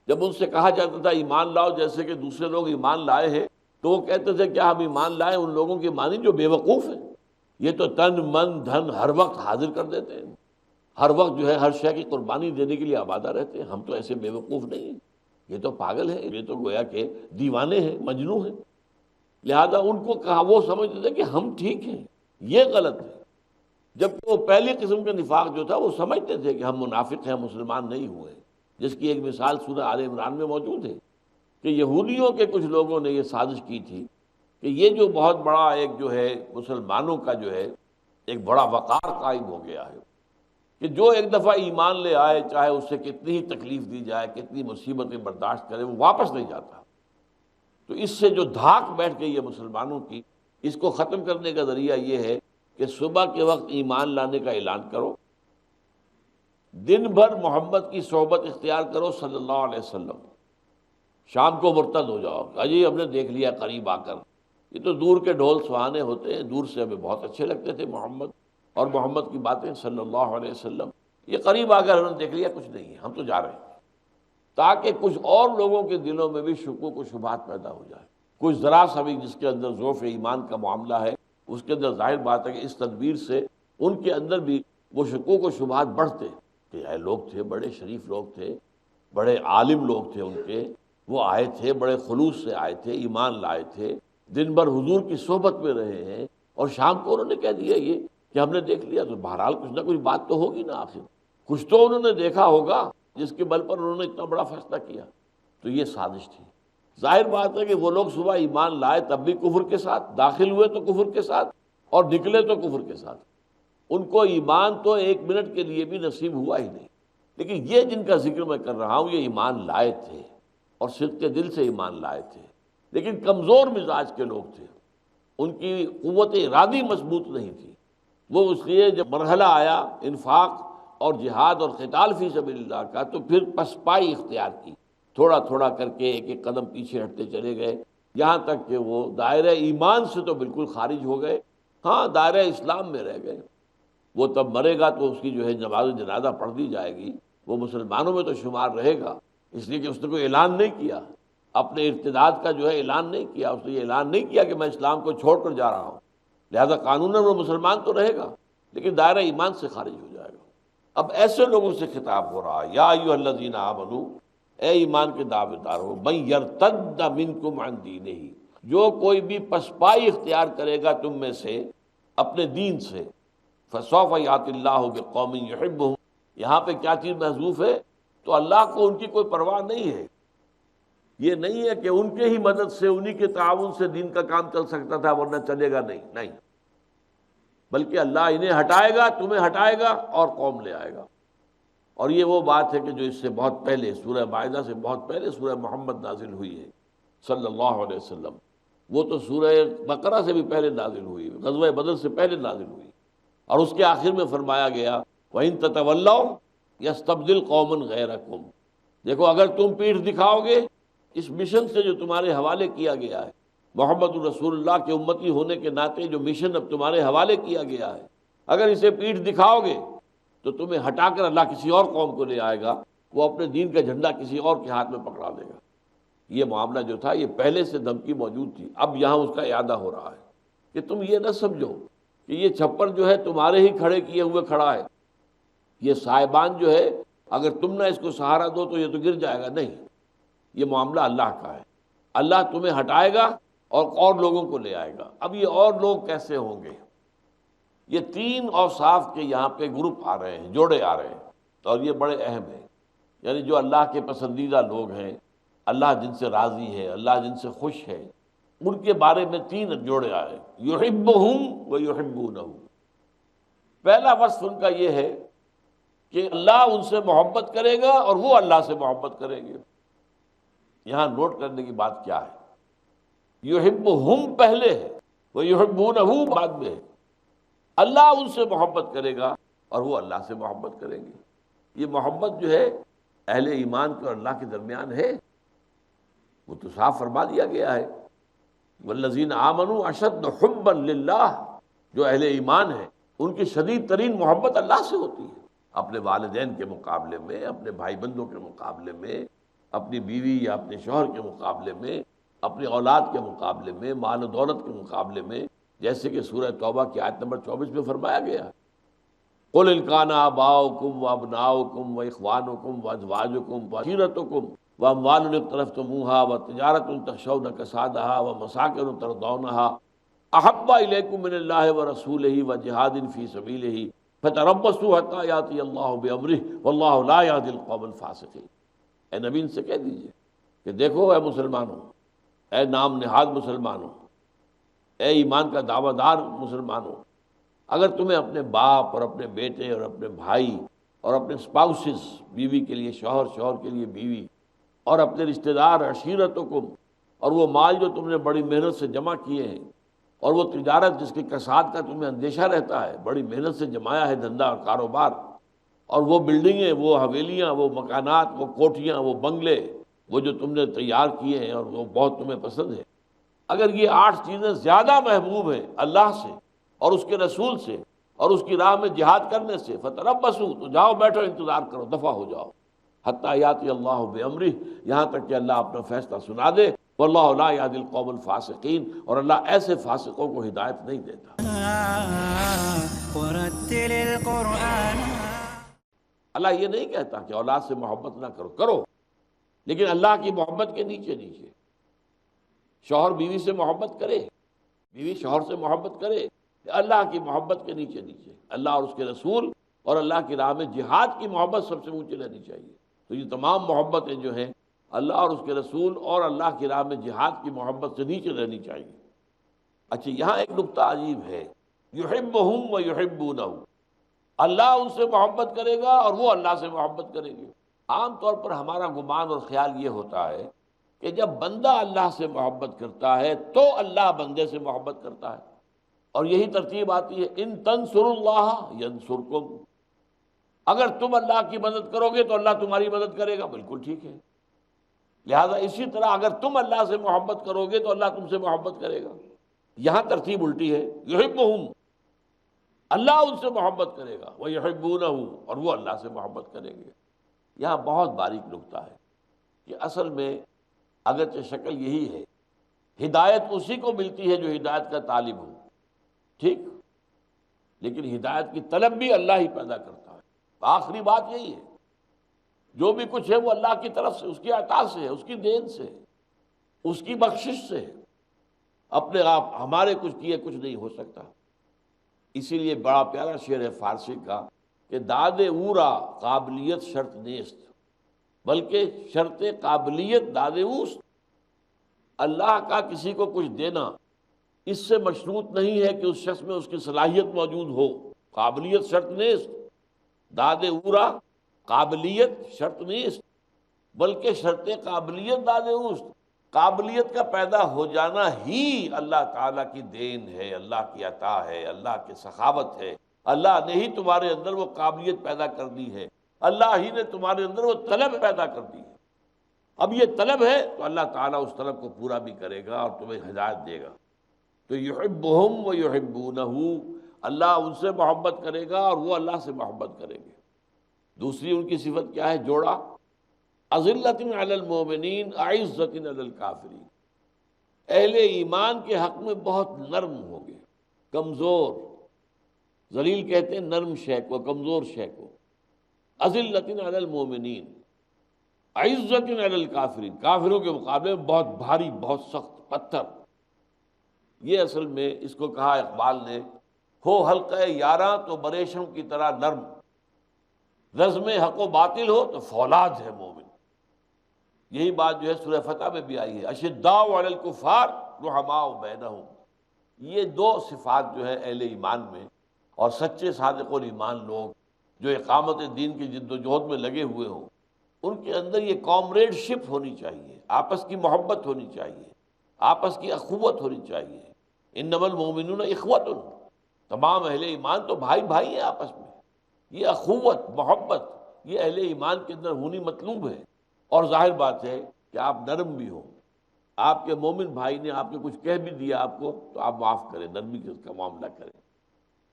جب ان سے کہا جاتا تھا ایمان لاؤ جیسے کہ دوسرے لوگ ایمان لائے ہیں، تو وہ کہتے تھے کیا ہم ایمان لائیں ان لوگوں کی مانی جو بے وقوف ہیں؟ یہ تو تن من دھن ہر وقت حاضر کر دیتے ہیں، ہر وقت جو ہے ہر شے کی قربانی دینے کے لیے آمادہ رہتے ہیں۔ ہم تو ایسے بے وقوف نہیں ہیں، یہ تو پاگل ہیں، یہ تو گویا کہ دیوانے ہیں، مجنوں ہیں۔ لہذا ان کو کہا، وہ سمجھتے تھے کہ ہم ٹھیک ہیں، یہ غلط ہے۔ جبکہ وہ پہلی قسم کا نفاق جو تھا وہ سمجھتے تھے کہ ہم منافق ہیں، مسلمان نہیں ہوئے، جس کی ایک مثال سورہ آل عمران میں موجود ہے کہ یہودیوں کے کچھ لوگوں نے یہ سازش کی تھی کہ یہ جو بہت بڑا ایک جو ہے مسلمانوں کا جو ہے ایک بڑا وقار قائم ہو گیا ہے کہ جو ایک دفعہ ایمان لے آئے چاہے اس سے کتنی ہی تکلیف دی جائے، کتنی مصیبتیں برداشت کرے، وہ واپس نہیں جاتا۔ تو اس سے جو دھاک بیٹھ گئی ہے مسلمانوں کی، اس کو ختم کرنے کا ذریعہ یہ ہے کہ صبح کے وقت ایمان لانے کا اعلان کرو، دن بھر محمد کی صحبت اختیار کرو صلی اللہ علیہ وسلم، شام کو مرتد ہو جاؤ، اجی ہم نے دیکھ لیا قریب آ کر، یہ تو دور کے ڈھول سہانے ہوتے ہیں، دور سے ہمیں بہت اچھے لگتے تھے محمد اور محمد کی باتیں صلی اللہ علیہ وسلم، یہ قریب آ کر ہم نے دیکھ لیا کچھ نہیں ہے، ہم تو جا رہے ہیں، تاکہ کچھ اور لوگوں کے دلوں میں بھی شکوک و شبہات پیدا ہو جائے۔ کچھ ذرا سا بھی جس کے اندر ضعف ایمان کا معاملہ ہے، اس کے اندر ظاہر بات ہے کہ اس تدبیر سے ان کے اندر بھی وہ شکوک و شبہات بڑھتے کہ اے لوگ تھے، بڑے شریف لوگ تھے، بڑے عالم لوگ تھے ان کے، وہ آئے تھے بڑے خلوص سے آئے تھے، ایمان لائے تھے، دن بھر حضور کی صحبت میں رہے ہیں، اور شام کو انہوں نے کہہ دیا یہ کہ ہم نے دیکھ لیا، تو بہرحال کچھ نہ کچھ بات تو ہوگی نا، آخر کچھ تو انہوں نے دیکھا ہوگا جس کے بل پر انہوں نے اتنا بڑا فیصلہ کیا۔ تو یہ سازش تھی۔ ظاہر بات ہے کہ وہ لوگ صبح ایمان لائے تب بھی کفر کے ساتھ، داخل ہوئے تو کفر کے ساتھ اور نکلے تو کفر کے ساتھ، ان کو ایمان تو ایک منٹ کے لیے بھی نصیب ہوا ہی نہیں۔ لیکن یہ جن کا ذکر میں کر رہا ہوں یہ ایمان لائے تھے اور صدق کے دل سے ایمان لائے تھے، لیکن کمزور مزاج کے لوگ تھے، ان کی قوت ارادی مضبوط نہیں تھی۔ وہ اس لیے جب مرحلہ آیا انفاق اور جہاد اور قتال فی سبیل اللہ کا، تو پھر پسپائی اختیار کی، تھوڑا تھوڑا کر کے ایک ایک قدم پیچھے ہٹتے چلے گئے، یہاں تک کہ وہ دائرہ ایمان سے تو بالکل خارج ہو گئے، ہاں دائرہ اسلام میں رہ گئے۔ وہ تب مرے گا تو اس کی جو ہے نماز جنازہ پڑھ دی جائے گی، وہ مسلمانوں میں تو شمار رہے گا، اس لیے کہ اس نے کوئی اعلان نہیں کیا، اپنے ارتداد کا جو ہے اعلان نہیں کیا، اس نے یہ اعلان نہیں کیا کہ میں اسلام کو چھوڑ کر جا رہا ہوں، لہذا قانوناً وہ مسلمان تو رہے گا لیکن دائرہ ایمان سے خارج ہو جائے گا۔ اب ایسے لوگوں سے خطاب ہو رہا ہے، یا ایھا الذین آمنوا، اے ایمان کے دعوے دارو، من یرتد منکم عن دینہ، جو کوئی بھی پسپائی اختیار کرے گا تم میں سے اپنے دین سے، فسوف یأتی اللہ بقوم یحبہم، یہاں پہ کیا چیز محذوف ہے؟ تو اللہ کو ان کی کوئی پرواہ نہیں ہے، یہ نہیں ہے کہ ان کے ہی مدد سے، انہی کے تعاون سے دین کا کام چل سکتا تھا ورنہ چلے گا نہیں، بلکہ اللہ انہیں ہٹائے گا، تمہیں ہٹائے گا اور قوم لے آئے گا۔ اور یہ وہ بات ہے کہ جو اس سے بہت پہلے سورہ مائدہ سے بہت پہلے سورہ محمد نازل ہوئی ہے صلی اللہ علیہ وسلم، وہ تو سورہ بقرہ سے بھی پہلے نازل ہوئی، غزوہ بدر سے پہلے نازل ہوئی، اور اس کے آخر میں فرمایا گیا وَإِن تَتَوَلَّوْا يَسْتَبْدِلْ قَوْمًا غَيْرَكُمْ، دیکھو اگر تم پیٹھ دکھاؤ گے اس مشن سے جو تمہارے حوالے کیا گیا ہے، محمد الرسول اللہ کے امتی ہونے کے ناطے جو مشن اب تمہارے حوالے کیا گیا ہے، اگر اسے پیٹھ دکھاؤ گے تو تمہیں ہٹا کر اللہ کسی اور قوم کو لے آئے گا، وہ اپنے دین کا جھنڈا کسی اور کے ہاتھ میں پکڑا دے گا۔ یہ معاملہ جو تھا یہ پہلے سے دھمکی موجود تھی، اب یہاں اس کا اعادہ ہو رہا ہے کہ تم یہ نہ سمجھو کہ یہ چھپر جو ہے تمہارے ہی کھڑے کیے ہوئے کھڑا ہے، یہ سائبان جو ہے اگر تم نہ اس کو سہارا دو تو یہ تو گر جائے گا، نہیں، یہ معاملہ اللہ کا ہے، اللہ تمہیں ہٹائے گا اور لوگوں کو لے آئے گا۔ اب یہ اور لوگ کیسے ہوں گے؟ یہ تین اوصاف کے یہاں پہ گروپ آ رہے ہیں، جوڑے آ رہے ہیں، اور یہ بڑے اہم ہیں، یعنی جو اللہ کے پسندیدہ لوگ ہیں، اللہ جن سے راضی ہے، اللہ جن سے خوش ہے، ان کے بارے میں تین جوڑے آئے، یحبہم و یحبونہ۔ پہلا وصف ان کا یہ ہے کہ اللہ ان سے محبت کرے گا اور وہ اللہ سے محبت کریں گے۔ یہاں نوٹ کرنے کی بات کیا ہے؟ یحبہم پہلے ہے، وہ یحبونہ بعد میں ہے۔ اللہ ان سے محبت کرے گا اور وہ اللہ سے محبت کریں گے۔ یہ محبت جو ہے اہل ایمان کے اور اللہ کے درمیان ہے، وہ تو صاف فرما دیا گیا ہے، والذین آمنوا اشد حبا للہ، جو اہل ایمان ہیں ان کی شدید ترین محبت اللہ سے ہوتی ہے، اپنے والدین کے مقابلے میں، اپنے بھائی بندوں کے مقابلے میں، اپنی بیوی یا اپنے شوہر کے مقابلے میں، اپنی اولاد کے مقابلے میں، مال و دولت کے مقابلے میں، جیسے کہ سورہ توبہ کی آیت نمبر 24 میں فرمایا گیا، قُلْ إِنْ كَانَ آبَاؤُكُمْ وَأَبْنَاؤُكُمْ وَإِخْوَانُكُمْ وَأَزْوَاجُكُمْ وَعَشِيرَتُكُمْ وَأَمْوَالٌ اقْتَرَفْتُمُوهَا وَتِجَارَةٌ تَخْشَوْنَ كَسَادَهَا وَمَسَاكِنُ تَرْضَوْنَهَا أَحَبَّ إِلَيْكُم مِّنَ اللَّهِ وَرَسُولِهِ وَجِهَادٍ فِي سَبِيلِهِ فَتَرَبَّصُوا حَتَّىٰ يَأْتِيَ اللَّهُ بِأَمْرِهِ وَاللَّهُ لَا يَهْدِي الْقَوْمَ الْفَاسِقِينَ۔ اے نبی ان سے کہہ دیجئے کہ دیکھو اے مسلمانوں، اے نام نہاد مسلمانوں، اے ایمان کا دعویٰ دار مسلمانوں، اگر تمہیں اپنے باپ اور اپنے بیٹے اور اپنے بھائی اور اپنے اسپاؤسز، بیوی کے لیے شوہر، شوہر کے لیے بیوی، اور اپنے رشتہ دار عشیرتکم، اور وہ مال جو تم نے بڑی محنت سے جمع کیے ہیں، اور وہ تجارت جس کے کساد کا تمہیں اندیشہ رہتا ہے، بڑی محنت سے جمایا ہے دھندا اور کاروبار، اور وہ بلڈنگیں، وہ حویلیاں، وہ مکانات، وہ کوٹھیاں، وہ بنگلے، وہ جو تم نے تیار کیے ہیں اور وہ بہت تمہیں پسند ہے، اگر یہ 8 چیزیں زیادہ محبوب ہیں اللہ سے اور اس کے رسول سے اور اس کی راہ میں جہاد کرنے سے، فتربصوا، تو جاؤ بیٹھو، انتظار کرو، دفع ہو جاؤ، حتیٰ یاتی اللہ بامرہ، یہاں تک کہ اللہ اپنا فیصلہ سنا دے، واللہ لا یہدی القوم الفاسقین، اور اللہ ایسے فاسقوں کو ہدایت نہیں دیتا۔ ورتل القرآن۔ اللہ یہ نہیں کہتا کہ اولاد سے محبت نہ کرو، کرو، لیکن اللہ کی محبت کے نیچے نیچے۔ شوہر بیوی سے محبت کرے، بیوی شوہر سے محبت کرے، اللہ کی محبت کے نیچے نیچے، اللہ اور اس کے رسول اور اللہ کی راہ میں جہاد کی محبت سب سے اونچی رہنی چاہیے۔ تو یہ تمام محبتیں جو ہیں اللہ اور اس کے رسول اور اللہ کی راہ میں جہاد کی محبت سے نیچے رہنی چاہیے۔ اچھا، یہاں ایک نکتہ عجیب ہے، یحبہم و یحبونہ، اللہ ان سے محبت کرے گا اور وہ اللہ سے محبت کریں گے۔ عام طور پر ہمارا گمان اور خیال یہ ہوتا ہے کہ جب بندہ اللہ سے محبت کرتا ہے تو اللہ بندے سے محبت کرتا ہے، اور یہی ترتیب آتی ہے، ان تنصروا اللہ ینصرکم، اگر تم اللہ کی مدد کرو گے تو اللہ تمہاری مدد کرے گا، بالکل ٹھیک ہے۔ لہذا اسی طرح اگر تم اللہ سے محبت کرو گے تو اللہ تم سے محبت کرے گا۔ یہاں ترتیب الٹی ہے، یحبہم، اللہ ان سے محبت کرے گا وَيُحِبُّونَهُ، اور وہ اللہ سے محبت کریں گے۔ یہاں بہت باریک نکتہ ہے کہ اصل میں اگرچہ شکل یہی ہے، ہدایت اسی کو ملتی ہے جو ہدایت کا طالب ہو، ٹھیک، لیکن ہدایت کی طلب بھی اللہ ہی پیدا کرتا ہے۔ آخری بات یہی ہے، جو بھی کچھ ہے وہ اللہ کی طرف سے، اس کی عطا سے ہے، اس کی دین سے ہے، اس کی بخشش سے ہے، اپنے آپ ہمارے کچھ کیے کچھ نہیں ہو سکتا۔ اسی لیے بڑا پیارا شعر ہے فارسی کا کہ داد اورا قابلیت شرط نیست، بلکہ شرط قابلیت داد اوست۔ اللہ کا کسی کو کچھ دینا اس سے مشروط نہیں ہے کہ اس شخص میں اس کی صلاحیت موجود ہو۔ قابلیت شرط نیست، داد اورا قابلیت شرط نیست، بلکہ شرط قابلیت داد اوست۔ قابلیت کا پیدا ہو جانا ہی اللہ تعالیٰ کی دین ہے، اللہ کی عطا ہے، اللہ کی سخاوت ہے۔ اللہ نے ہی تمہارے اندر وہ قابلیت پیدا کر دی ہے، اللہ ہی نے تمہارے اندر وہ طلب پیدا کر دی ہے۔ اب یہ طلب ہے تو اللہ تعالیٰ اس طلب کو پورا بھی کرے گا اور تمہیں ہدایت دے گا۔ تو یحبہم ویحبونہ، اللہ ان سے محبت کرے گا اور وہ اللہ سے محبت کریں گے۔ دوسری ان کی صفت کیا ہے؟ جوڑا، اذلۃ علی المؤمنین اعزۃ علی الکافرین، اہل ایمان کے حق میں بہت نرم ہوں گے، کمزور، ذلیل کہتے ہیں نرم شے کو، کمزور شے کو۔ اذلۃ علی المؤمنین اعزۃ علی الکافرین، کافروں کے مقابلے میں بہت بھاری، بہت سخت پتھر۔ یہ اصل میں اس کو کہا اقبال نے، ہو حلقہ یاراں تو بریشم کی طرح نرم، رزم حق و باطل ہو تو فولاد ہے مومن۔ یہی بات جو ہے سورہ فتح میں بھی آئی ہے، اشداء علی الکفار رحماء بینہم۔ یہ دو صفات جو ہے اہل ایمان میں، اور سچے صادق الایمان لوگ جو اقامت دین کی جد و جہد میں لگے ہوئے ہوں، ان کے اندر یہ کامریڈ شپ ہونی چاہیے، آپس کی محبت ہونی چاہیے، آپس کی اخوت ہونی چاہیے۔ انما المؤمنون اخوۃ، تمام اہل ایمان تو بھائی بھائی ہیں آپس میں۔ یہ اخوت، محبت، یہ اہل ایمان کے اندر ہونی مطلوب ہے۔ اور ظاہر بات ہے کہ آپ نرم بھی ہوں، آپ کے مومن بھائی نے آپ نے کچھ کہہ بھی دیا آپ کو تو آپ معاف کریں، نرمی کے اس کا معاملہ کریں۔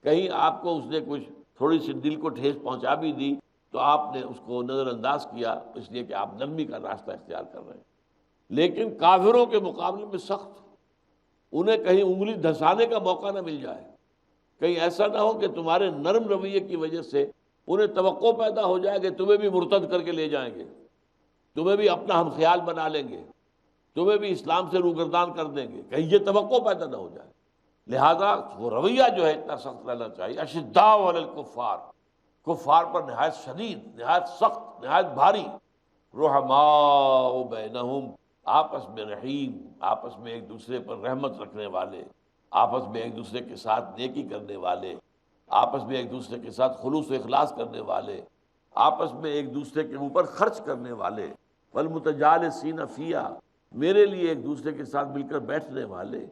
کہیں آپ کو اس نے کچھ تھوڑی سی دل کو ٹھیس پہنچا بھی دی تو آپ نے اس کو نظر انداز کیا، اس لیے کہ آپ نرمی کا راستہ اختیار کر رہے ہیں۔ لیکن کافروں کے مقابلے میں سخت، انہیں کہیں انگلی دھسانے کا موقع نہ مل جائے، کہیں ایسا نہ ہو کہ تمہارے نرم رویے کی وجہ سے انہیں توقع پیدا ہو جائے کہ تمہیں بھی مرتد کر کے لے جائیں گے، تمہیں بھی اپنا ہم خیال بنا لیں گے، تمہیں بھی اسلام سے روگردان کر دیں گے، کہیں یہ توقع پیدا نہ ہو جائے۔ لہذا وہ رویہ جو ہے اتنا سخت رہنا چاہیے۔ اشداء علی الکفار، کفار پر نہایت شدید، نہایت سخت، نہایت بھاری۔ رحماء بینہم، آپس میں رحیم، آپس میں ایک دوسرے پر رحمت رکھنے والے، آپس میں ایک دوسرے کے ساتھ نیکی کرنے والے، آپس میں ایک دوسرے کے ساتھ خلوص و اخلاص کرنے والے، آپس میں ایک دوسرے کے اوپر خرچ کرنے والے، والمتجالسین فیہا، میرے لیے ایک دوسرے کے ساتھ مل کر بیٹھنے والے،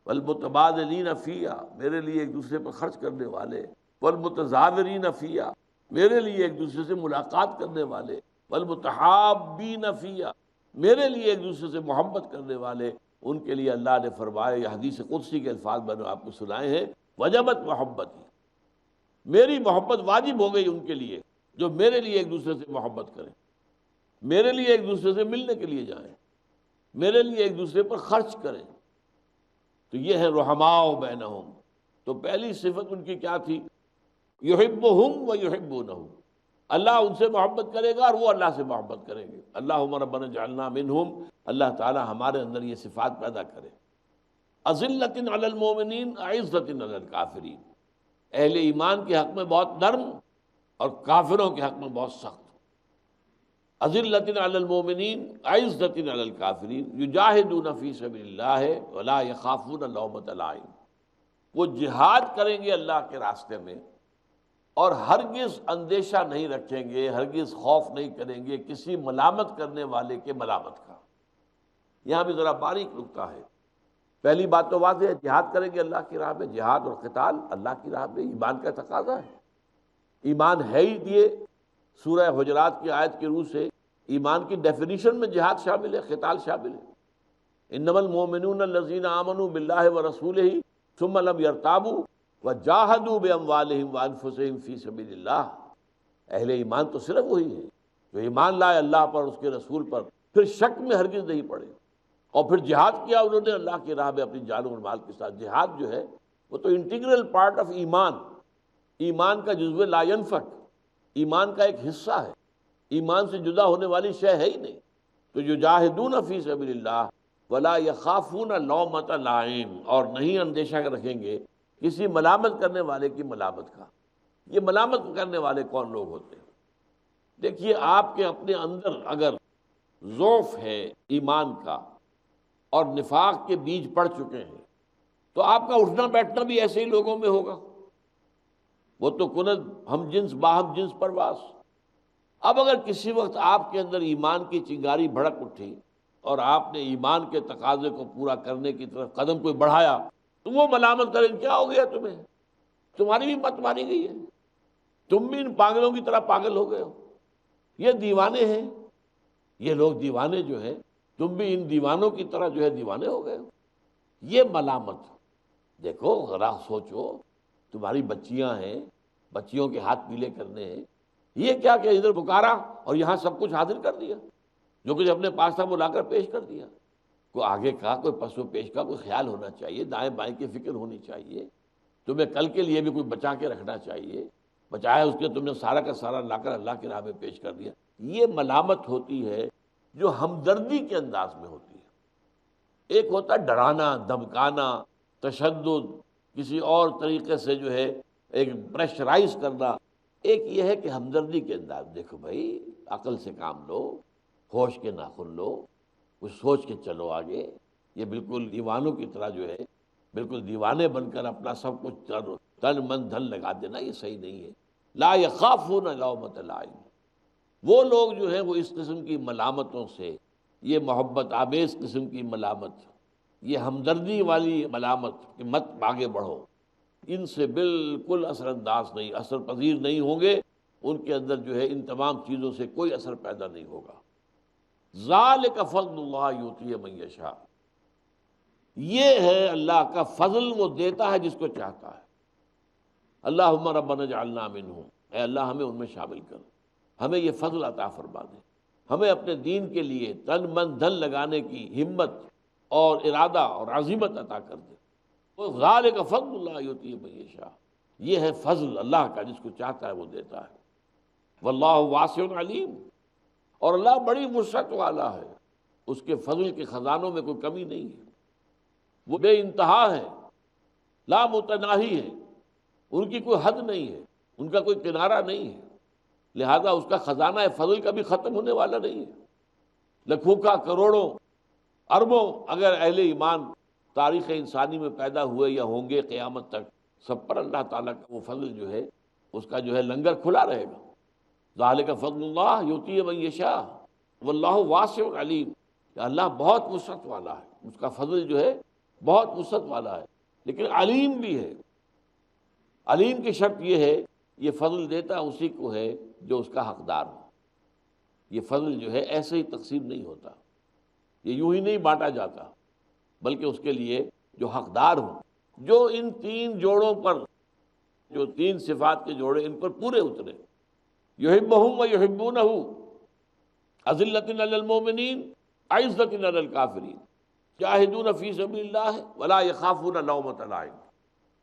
والمتبادلین فیہا، میرے لیے ایک دوسرے پر خرچ کرنے والے، والمتزاورین فیہا، میرے لیے ایک دوسرے سے ملاقات کرنے والے، والمتحابین فیہا، میرے لیے ایک دوسرے سے محبت کرنے والے۔ ان کے لیے اللہ نے فرمایا، یہ حدیث قدسی کے الفاظ میں نے آپ کو سنائے ہیں، وجبت محبتی، میری محبت واجب ہو گئی ان کے لیے جو میرے لیے ایک دوسرے سے محبت کریں، میرے لیے ایک دوسرے سے ملنے کے لیے جائیں، میرے لیے ایک دوسرے پر خرچ کریں۔ تو یہ ہے رحماء بینہم۔ تو پہلی صفت ان کی کیا تھی؟ یحبہم ویحبونہ، اللہ ان سے محبت کرے گا اور وہ اللہ سے محبت کریں گے۔ اللہم ربنا اجعلنا منہم، اللہ تعالی ہمارے اندر یہ صفات پیدا کرے۔ اذلۃ علی المؤمنین اعزۃ علی الکافرین، اہل ایمان کے حق میں بہت نرم اور کافروں کے حق میں بہت سخت۔ اذلۃ علی المؤمنین اعزۃ علی الکافرین یجاہدون فی سبیل اللہ ولا یخافون لومۃ لائم، وہ جہاد کریں گے اللہ کے راستے میں اور ہرگز اندیشہ نہیں رکھیں گے، ہرگز خوف نہیں کریں گے کسی ملامت کرنے والے کے ملامت کا۔ یہاں بھی ذرا باریک نکتہ ہے۔ پہلی بات تو واضح ہے، جہاد کریں گے اللہ کی راہ میں، جہاد اور قتال اللہ کی راہ میں ایمان کا تقاضا ہے۔ ایمان ہے ہی یہ، سورہ حجرات کی آیت کی روح سے ایمان کی ڈیفینیشن میں جہاد شامل ہے، قتال شامل ہے۔ انما المؤمنون الذین آمنوا باللہ ورسولہ ثم لم یرتابوا وَجَاهَدُوا بِأَمْوَالِهِمْ وَأَنفُسِهِمْ فِي سَبِيلِ اللَّهِ۔ اہل ایمان تو صرف وہی ہے جو ایمان لائے اللہ پر، اس کے رسول پر، پھر شک میں ہرگز نہیں پڑے، اور پھر جہاد کیا انہوں نے اللہ کی راہ میں اپنی جان اور مال کے ساتھ۔ جہاد جو ہے وہ تو انٹیگرل پارٹ آف ایمان، ایمان کا جزو لا ينفک، ایمان کا ایک حصہ ہے، ایمان سے جدا ہونے والی شے ہے ہی نہیں۔ تو یجاہدون فی سبیل اللہ ولا یخافون لومۃ لائم، اور نہیں اندیشہ رکھیں گے کسی ملامت کرنے والے کی ملامت کا۔ یہ ملامت کرنے والے کون لوگ ہوتے ہیں؟ دیکھیے، آپ کے اپنے اندر اگر ضعف ہے ایمان کا اور نفاق کے بیج پڑ چکے ہیں تو آپ کا اٹھنا بیٹھنا بھی ایسے ہی لوگوں میں ہوگا۔ وہ تو کند ہم جنس باہم جنس پرواز۔ اب اگر کسی وقت آپ کے اندر ایمان کی چنگاری بھڑک اٹھی اور آپ نے ایمان کے تقاضے کو پورا کرنے کی طرف قدم کوئی بڑھایا تو وہ ملامت کریں کیا ہو گیا تمہیں، تمہاری بھی مت مانی گئی ہے، تم بھی ان پاگلوں کی طرح پاگل ہو گئے ہو، یہ دیوانے ہیں، یہ لوگ دیوانے جو ہیں، تم بھی ان دیوانوں کی طرح جو ہے دیوانے ہو گئے ہو۔ یہ ملامت، دیکھو ذرا سوچو، تمہاری بچیاں ہیں، بچیوں کے ہاتھ پیلے کرنے ہیں، یہ کیا کہ ادھر پکارا اور یہاں سب کچھ حاضر کر دیا، جو کچھ اپنے پاس تھا وہ لا کر پیش کر دیا۔ کوئی آگے کا، کوئی پس و پیش کا کوئی خیال ہونا چاہیے، دائیں بائیں کی فکر ہونی چاہیے، تمہیں کل کے لیے بھی کوئی بچا کے رکھنا چاہیے، بچایا اس کے تم نے سارا کا سارا لا کر اللہ کی راہ میں پیش کر دیا۔ یہ ملامت ہوتی ہے جو ہمدردی کے انداز میں ہوتی ہے۔ ایک ہوتا ہے ڈرانا، دھمکانا، تشدد، کسی اور طریقے سے جو ہے ایک پریشرائز کرنا۔ ایک یہ ہے کہ ہمدردی کے انداز، دیکھو بھائی عقل سے کام لو، ہوش کے ناخن لو، کچھ سوچ کے چلو آگے۔ یہ بالکل دیوانوں کی طرح جو ہے بالکل دیوانے بن کر اپنا سب کچھ تن من دھن لگا دینا، یہ صحیح نہیں ہے۔ لا یخافون لومۃ لائم، وہ لوگ جو ہیں وہ اس قسم کی ملامتوں سے، یہ محبت آمیز قسم کی ملامت، یہ ہمدردی والی ملامت کہ مت آگے بڑھو، ان سے بالکل اثر انداز نہیں، اثر پذیر نہیں ہوں گے، ان کے اندر جو ہے ان تمام چیزوں سے کوئی اثر پیدا نہیں ہوگا۔ ذالک فضل اللہ یؤتیہ من یشاء، یہ ہے اللہ کا فضل، وہ دیتا ہے جس کو چاہتا ہے۔ اللہم ربنا اجعلنا منہم، اے اللہ ہمیں ان میں شامل کر، ہمیں یہ فضل عطا فرما دے، ہمیں اپنے دین کے لیے تن من دھن لگانے کی ہمت اور ارادہ اور عزیمت عطا کر دے۔ ذالک فضل اللہ یؤتیہ من یشاء، یہ ہے فضل اللہ کا، جس کو چاہتا ہے وہ دیتا ہے۔ واللہ واسع علیم، اور اللہ بڑی وسعت والا ہے، اس کے فضل کے خزانوں میں کوئی کمی نہیں ہے، وہ بے انتہا ہے، لا متناہی ہے، ان کی کوئی حد نہیں ہے، ان کا کوئی کنارہ نہیں ہے، لہذا اس کا خزانہ فضل کا بھی ختم ہونے والا نہیں ہے۔ لاکھوں کا، کروڑوں، اربوں اگر اہل ایمان تاریخ انسانی میں پیدا ہوئے یا ہوں گے قیامت تک، سب پر اللہ تعالیٰ کا وہ فضل جو ہے اس کا جو ہے لنگر کھلا رہے گا۔ ذالک فضل اللہ یؤتیہ من یشاء واللہ واسع علیم، کہ اللہ بہت وسعت والا ہے، اس کا فضل جو ہے بہت وسعت والا ہے، لیکن علیم بھی ہے۔ علیم کی شرط یہ ہے، یہ فضل دیتا اسی کو ہے جو اس کا حقدار ہو۔ یہ فضل جو ہے ایسے ہی تقسیم نہیں ہوتا، یہ یوں ہی نہیں بانٹا جاتا، بلکہ اس کے لیے جو حقدار ہوں، جو ان تین جوڑوں پر، جو تین صفات کے جوڑے ان پر پورے اترے، یحبہم ویحبونہ، اذلۃ علی المؤمنین عزۃ علی الکافرین، جاہدون فی سبیل اللہ ولا یخافون لومۃ لائم۔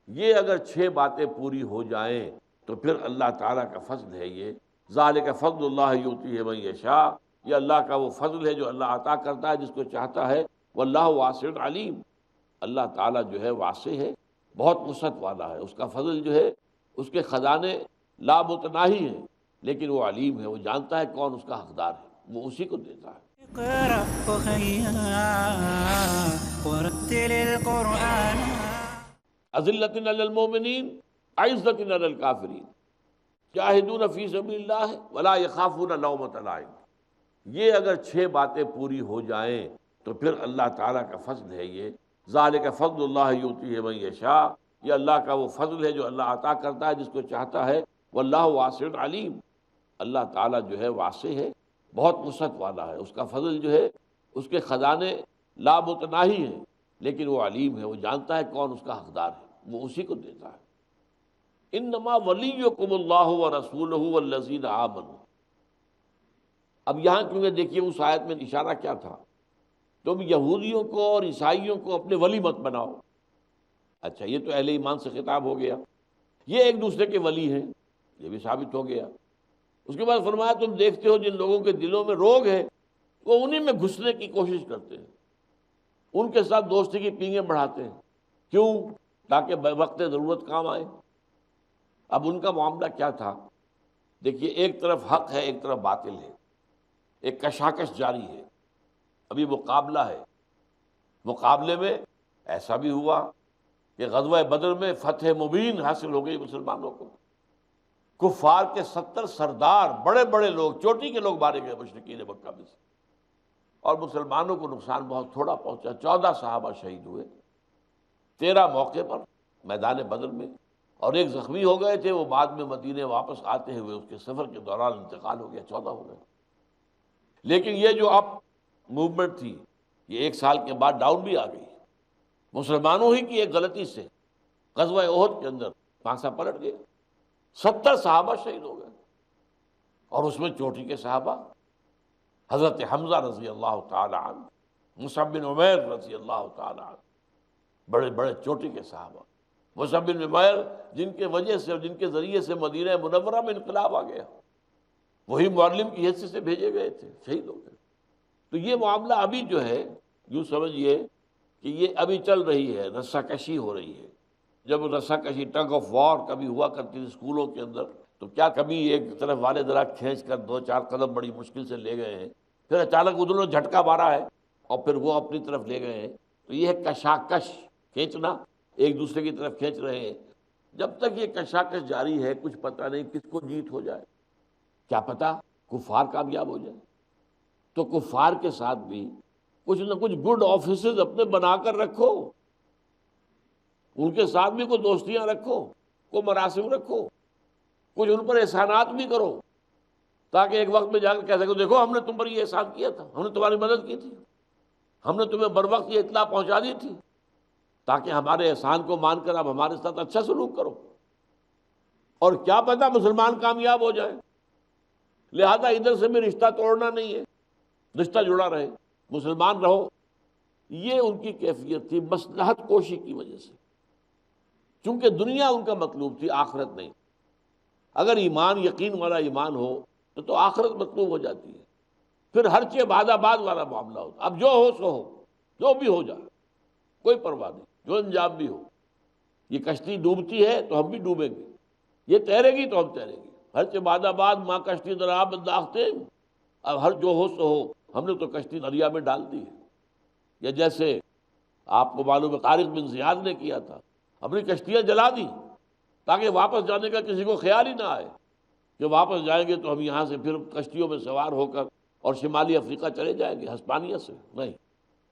یہ اگر 6 باتیں پوری ہو جائیں تو پھر اللہ تعالیٰ کا فضل ہے یہ۔ ذالک فضل اللہ یؤتیہ من یشاء، یہ اللہ کا وہ فضل ہے جو اللہ عطا کرتا ہے جس کو چاہتا ہے۔ واللہ واسع علیم، اللہ تعالیٰ جو ہے واسع ہے، بہت وسعت والا ہے، اس کا فضل جو ہے اس کے خزانے لا متناہی ہیں، لیکن وہ علیم ہے، وہ جانتا ہے کون اس کا حقدار ہے، وہ اسی کو دیتا ہے۔ اقرأ وخيا ورتل القرآن اذلۃ علی المؤمنین عزۃ علی الکافرین، جاہدون فی سبیل اللہ ولا یخافون لومۃ لائم۔ یہ اگر 6 باتیں پوری ہو جائیں تو پھر اللہ تعالیٰ کا فضل ہے یہ۔ ذالک فضل اللہ یؤتیہ من یشاء، یہ اللہ کا وہ فضل ہے جو اللہ عطا کرتا ہے جس کو چاہتا ہے۔ واللہ واسع علیم، اللہ تعالیٰ جو ہے واسع ہے، بہت وسعت والا ہے، اس کا فضل جو ہے اس کے خزانے لا متناہی ہیں، لیکن وہ علیم ہے، وہ جانتا ہے کون اس کا حقدار ہے، وہ اسی کو دیتا ہے۔ انما ولیکم اللہ ورسولہ والذین آمنوا۔ اب یہاں کیونکہ دیکھیے اس آیت میں اشارہ کیا تھا، تم یہودیوں کو اور عیسائیوں کو اپنے ولی مت بناؤ۔ اچھا یہ تو اہل ایمان سے خطاب ہو گیا، یہ ایک دوسرے کے ولی ہیں، یہ بھی ثابت ہو گیا۔ اس کے بعد فرمایا تم دیکھتے ہو جن لوگوں کے دلوں میں روگ ہے وہ انہی میں گھسنے کی کوشش کرتے ہیں، ان کے ساتھ دوستی کی پینگیں بڑھاتے ہیں، کیوں؟ تاکہ وقت ضرورت کام آئے۔ اب ان کا معاملہ کیا تھا؟ دیکھیے ایک طرف حق ہے، ایک طرف باطل ہے، ایک کشاکش جاری ہے، ابھی مقابلہ ہے۔ مقابلے میں ایسا بھی ہوا کہ غزوہ بدر میں فتح مبین حاصل ہو گئی مسلمانوں کو، کفار کے 70 سردار بڑے بڑے لوگ، چوٹی کے لوگ مارے گئے مشرکین مکہ میں سے، اور مسلمانوں کو نقصان بہت تھوڑا پہنچا۔ 14 صحابہ شہید ہوئے 13 موقع پر میدان بدر میں، اور ایک زخمی ہو گئے تھے، وہ بعد میں مدینے واپس آتے ہوئے اس کے سفر کے دوران انتقال ہو گیا، 14 ہو گئے۔ لیکن یہ جو اب موومنٹ تھی یہ ایک سال کے بعد ڈاؤن بھی آ گئی، مسلمانوں ہی کی ایک غلطی سے غزوہ احد کے اندر پانسا پلٹ گئے، 70 صحابہ شہید ہو گئے، اور اس میں چوٹی کے صحابہ حضرت حمزہ رضی اللہ تعالی عنہ، مصعب بن عمیر رضی اللہ تعالی عنہ، بڑے بڑے چوٹی کے صحابہ، مصعب بن عمیر جن کے وجہ سے اور جن کے ذریعے سے مدینہ منورہ میں انقلاب آ گیا، وہی معلم کی حیثیت سے بھیجے گئے تھے، شہید ہو گئے۔ تو یہ معاملہ ابھی جو ہے یوں سمجھیے کہ یہ ابھی چل رہی ہے، رسہ کشی ہو رہی ہے۔ جب رسہ کشی ٹگ آف وار کبھی ہوا کرتی تھی اسکولوں کے اندر، تو کیا کبھی ایک طرف والے ذرا کھینچ کر 2-4 قدم بڑی مشکل سے لے گئے ہیں، پھر اچانک ادھر نے جھٹکا مارا ہے اور پھر وہ اپنی طرف لے گئے ہیں، تو یہ ہے کشاکش، کھینچنا، ایک دوسرے کی طرف کھینچ رہے ہیں۔ جب تک یہ کشاکش جاری ہے کچھ پتہ نہیں کس کو جیت ہو جائے، کیا پتہ کفار کامیاب ہو جائے۔ تو کفار کے ساتھ بھی کچھ نہ کچھ گڈ آفیسز اپنے بنا کر رکھو، ان کے ساتھ بھی کوئی دوستیاں رکھو، کوئی مراسم رکھو، کچھ ان پر احسانات بھی کرو، تاکہ ایک وقت میں جا کر کہہ سکو دیکھو ہم نے تم پر یہ احسان کیا تھا، ہم نے تمہاری مدد کی تھی، ہم نے تمہیں بر وقت یہ اطلاع پہنچا دی تھی، تاکہ ہمارے احسان کو مان کر اب ہمارے ساتھ اچھا سلوک کرو۔ اور کیا پتہ مسلمان کامیاب ہو جائے، لہذا ادھر سے بھی رشتہ توڑنا نہیں ہے، رشتہ جڑا رہے، مسلمان رہو۔ یہ ان کی کیفیت تھی مصلحت کوشی کی وجہ سے، چونکہ دنیا ان کا مطلوب تھی، آخرت نہیں۔ اگر ایمان یقین والا ایمان ہو تو آخرت مطلوب ہو جاتی ہے، پھر ہر چیز بعد آباد والا معاملہ ہوتا، اب جو ہو سو ہو، جو بھی ہو جائے کوئی پرواہ نہیں، جو انجام بھی ہو۔ یہ کشتی ڈوبتی ہے تو ہم بھی ڈوبیں گے، یہ تیرے گی تو ہم تیریں گے، ہر چیز بعد آباد ماں کشتی در آب انداختے، اب ہر جو ہو سو ہو، ہم نے تو کشتی دریا میں ڈال دی ہے۔ یا جیسے آپ کو معلوم ہے طارق بن زیاد نے کیا تھا، اپنی کشتیاں جلا دی تاکہ واپس جانے کا کسی کو خیال ہی نہ آئے کہ واپس جائیں گے تو ہم یہاں سے پھر کشتیوں میں سوار ہو کر اور شمالی افریقہ چلے جائیں گے، ہسپانیہ سے نہیں،